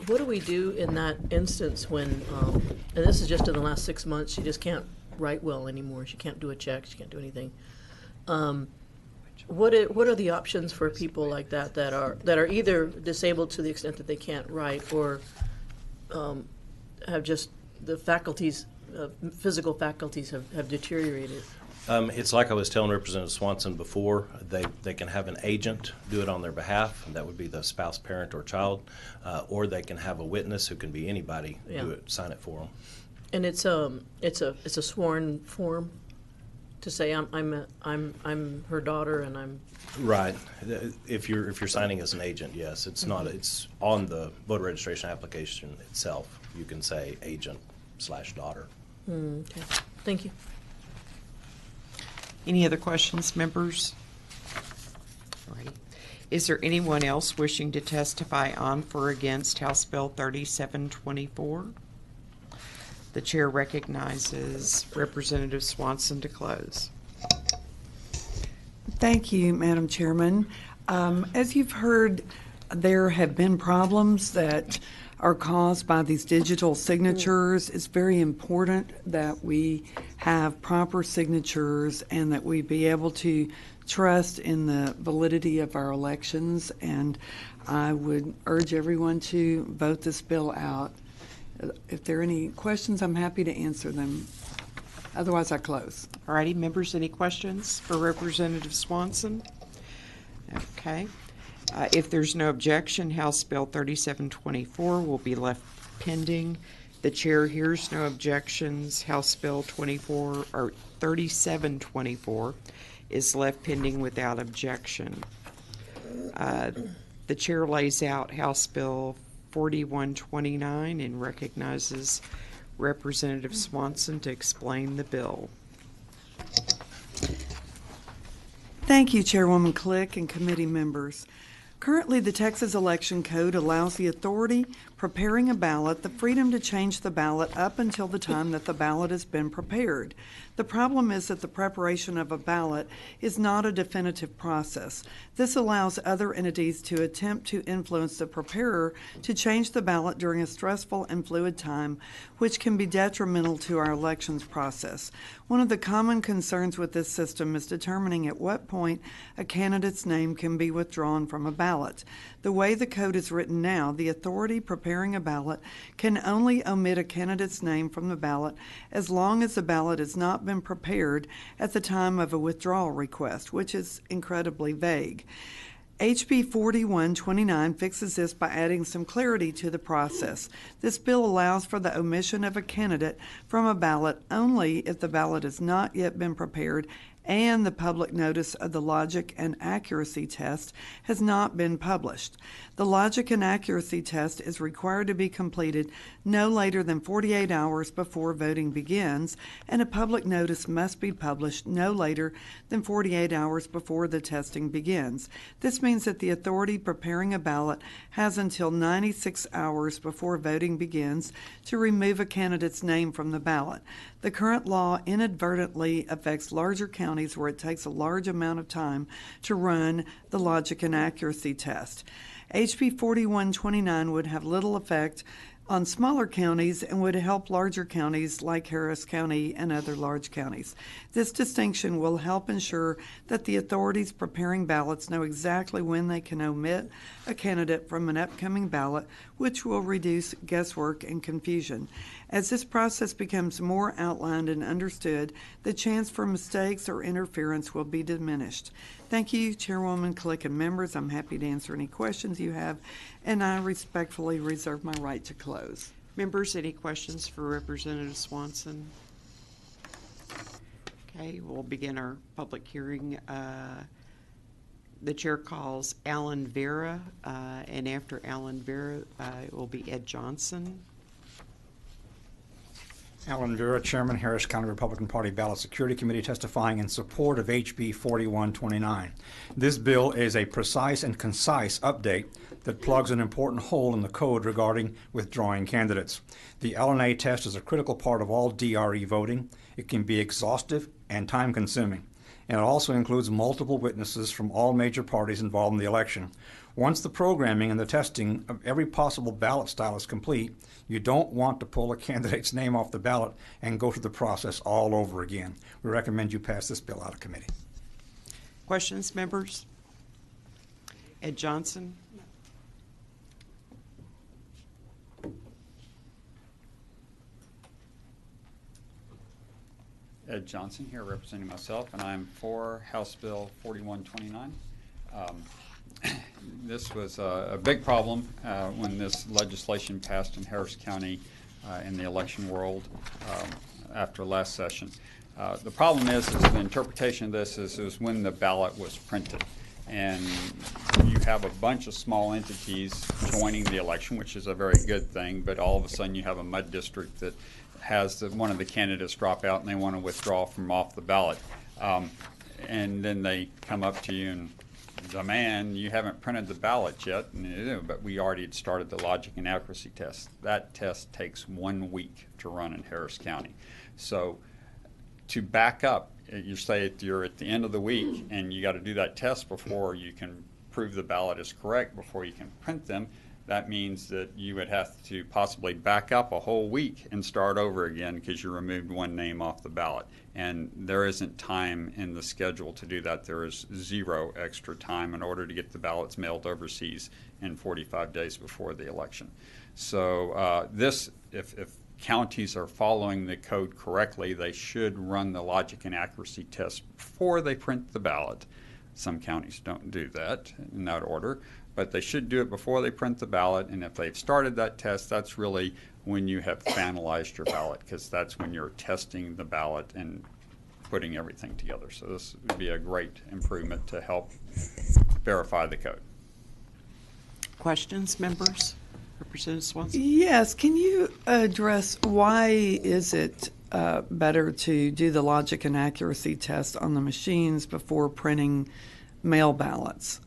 What do we do in that instance when, and this is just in the last 6 months, she just can't write well anymore. She can't do a check. She can't do anything. What are the options for people like that that are either disabled to the extent that they can't write or have just the faculties, physical faculties have deteriorated? It's like I was telling Representative Swanson before, they can have an agent do it on their behalf, and that would be the spouse, parent, or child, or they can have a witness who can be anybody do it, sign it for them. And it's a sworn form to say I'm her daughter and I'm right. If you're signing as an agent, yes, it's not. It's on the voter registration application itself. You can say agent/daughter. Okay. Thank you. Any other questions, members? Alrighty. Is there anyone else wishing to testify on for or against House Bill 3724? The chair recognizes Representative Swanson to close. Thank you, Madam Chairman. As you've heard, there have been problems that are caused by these digital signatures. It's very important that we have proper signatures and that we be able to trust in the validity of our elections. And I would urge everyone to vote this bill out. If there are any questions, I'm happy to answer them. Otherwise, I close. All righty, members, any questions for Representative Swanson? Okay. If there's no objection, House Bill 3724 will be left pending. The chair hears no objections. House Bill 3724 is left pending without objection. The chair lays out House Bill 4129 and recognizes Representative Swanson to explain the bill. Thank you, Chairwoman Click and committee members. Currently, the Texas Election Code allows the authority preparing a ballot the freedom to change the ballot up until the time that the ballot has been prepared. The problem is that the preparation of a ballot is not a definitive process. This allows other entities to attempt to influence the preparer to change the ballot during a stressful and fluid time, which can be detrimental to our elections process. One of the common concerns with this system is determining at what point a candidate's name can be withdrawn from a ballot. The way the code is written now, the authority preparing a ballot can only omit a candidate's name from the ballot as long as the ballot has not been prepared at the time of a withdrawal request, which is incredibly vague. HB 4129 fixes this by adding some clarity to the process. This bill allows for the omission of a candidate from a ballot only if the ballot has not yet been prepared and the public notice of the logic and accuracy test has not been published. The logic and accuracy test is required to be completed no later than 48 hours before voting begins, and a public notice must be published no later than 48 hours before the testing begins. This means that the authority preparing a ballot has until 96 hours before voting begins to remove a candidate's name from the ballot. The current law inadvertently affects larger counties where it takes a large amount of time to run the logic and accuracy test. HB 4129 would have little effect on smaller counties and would help larger counties like Harris County and other large counties. This distinction will help ensure that the authorities preparing ballots know exactly when they can omit a candidate from an upcoming ballot, which will reduce guesswork and confusion. As this process becomes more outlined and understood, the chance for mistakes or interference will be diminished. Thank you, Chairwoman Click and members. I'm happy to answer any questions you have, and I respectfully reserve my right to close. Members, any questions for Representative Swanson? Okay, we'll begin our public hearing. The chair calls Alan Vera, and after Alan Vera, it will be Ed Johnson. Alan Vera, Chairman, Harris County Republican Party Ballot Security Committee, testifying in support of HB 4129. This bill is a precise and concise update that plugs an important hole in the code regarding withdrawing candidates. The LNA test is a critical part of all DRE voting. It can be exhaustive and time-consuming, and it also includes multiple witnesses from all major parties involved in the election. Once the programming and the testing of every possible ballot style is complete, you don't want to pull a candidate's name off the ballot and go through the process all over again. We recommend you pass this bill out of committee. Questions, members? Ed Johnson? Ed Johnson here representing myself, and I'm for House Bill 4129. This was a big problem when this legislation passed in Harris County in the election world after last session. The problem is the interpretation of this is when the ballot was printed. And you have a bunch of small entities joining the election, which is a very good thing, but all of a sudden you have a mud district that has one of the candidates drop out and they want to withdraw from off the ballot. And then they come up to you and demand, you haven't printed the ballot yet, but we already had started the logic and accuracy test. That test takes 1 week to run in Harris County. So to back up, you say you're at the end of the week and you got to do that test before you can prove the ballot is correct, before you can print them. That means that you would have to possibly back up a whole week and start over again because you removed one name off the ballot. And there isn't time in the schedule to do that. There is 0 extra time in order to get the ballots mailed overseas in 45 days before the election. So if counties are following the code correctly, they should run the logic and accuracy test before they print the ballot. Some counties don't do that in that order. but they should do it before they print the ballot. And if they've started that test, that's really when you have finalized your ballot, because that's when you're testing the ballot and putting everything together. So this would be a great improvement to help verify the code. Questions, members? Representative Swanson? Yes, can you address why is it better to do the logic and accuracy test on the machines before printing mail ballots?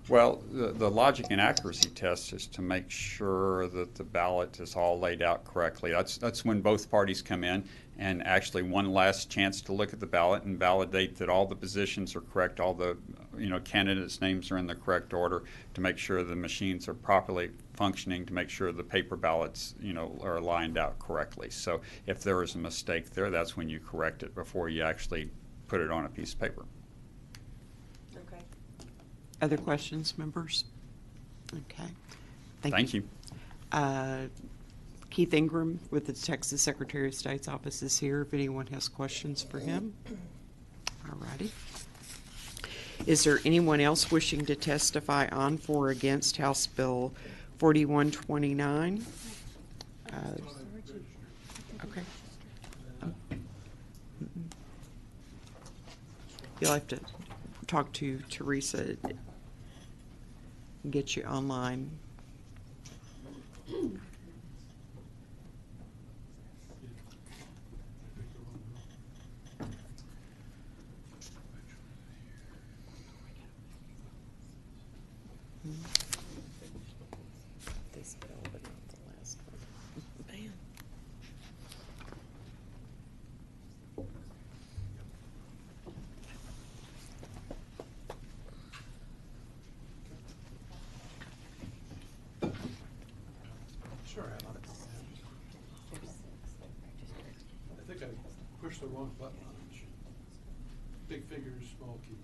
Well, the logic and accuracy test is to make sure that the ballot is all laid out correctly. That's when both parties come in and actually one last chance to look at the ballot and validate that all the positions are correct, all the candidates' names are in the correct order, to make sure the machines are properly functioning, to make sure the paper ballots are lined out correctly. So if there is a mistake there, that's when you correct it before you actually put it on a piece of paper. Other questions, members? Okay. Thank you. Keith Ingram with the Texas Secretary of State's office is here if anyone has questions for him. All righty. Is there anyone else wishing to testify on, for, or against House Bill 4129? Okay. You'll have to talk to Teresa and get you online. This bill, but not the last one. Man. Sorry, I think I pushed the wrong button on the machine. Big fingers, small keys.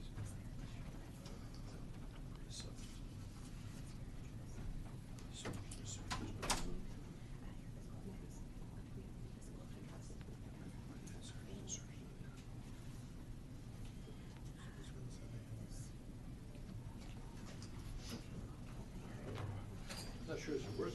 Not sure it's worth it.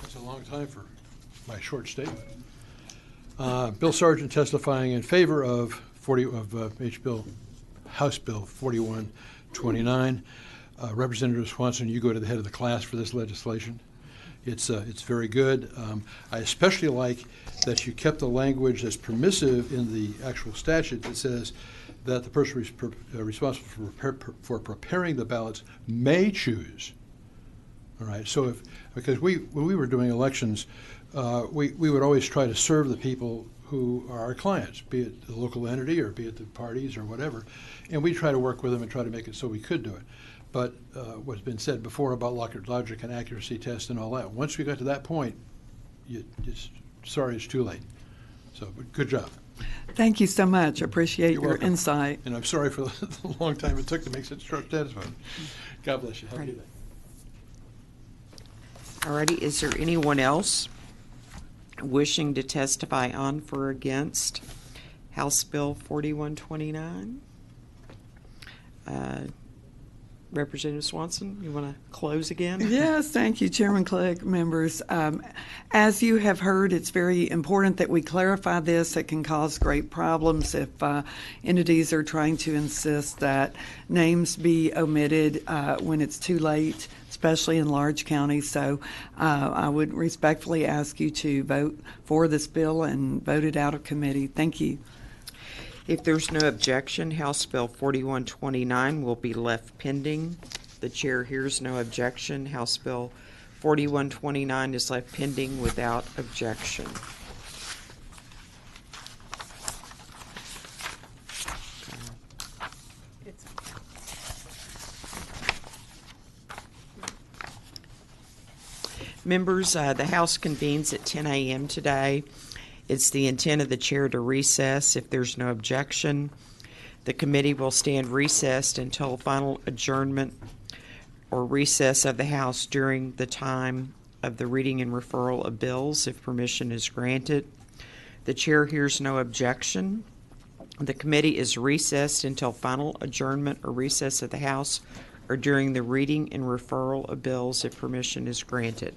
That's a long time for my short statement. Bill Sargent testifying in favor of House Bill 4129. Representative Swanson, you go to the head of the class for this legislation. It's very good. I especially like that you kept the language that's permissive in the actual statute that says that the person responsible for preparing the ballots may choose. All right. So because when we were doing elections, we would always try to serve the people who are our clients, be it the local entity or be it the parties or whatever, and we try to work with them and try to make it so we could do it. But what's been said before about logic and accuracy tests and all that, once we got to that point, sorry it's too late. So, but good job. Thank you so much. I appreciate You're your welcome. insight. And I'm sorry for the long time it took to make such short testimony. God bless you. Have a good day. All righty. Is there anyone else wishing to testify on, for, or against House Bill 4129? Representative Swanson, you want to close again? Yes, thank you, Chairman Clegg, members. As you have heard, it's very important that we clarify this. It can cause great problems if entities are trying to insist that names be omitted when it's too late, especially in large counties. So I would respectfully ask you to vote for this bill and vote it out of committee. Thank you. If there's no objection, House Bill 4129 will be left pending. The chair hears no objection. House Bill 4129 is left pending without objection. Members, the House convenes at 10 a.m. today. It's the intent of the chair to recess if there's no objection. The committee will stand recessed until final adjournment or recess of the House during the time of the reading and referral of bills, if permission is granted. The chair hears no objection. The committee is recessed until final adjournment or recess of the House or during the reading and referral of bills, if permission is granted.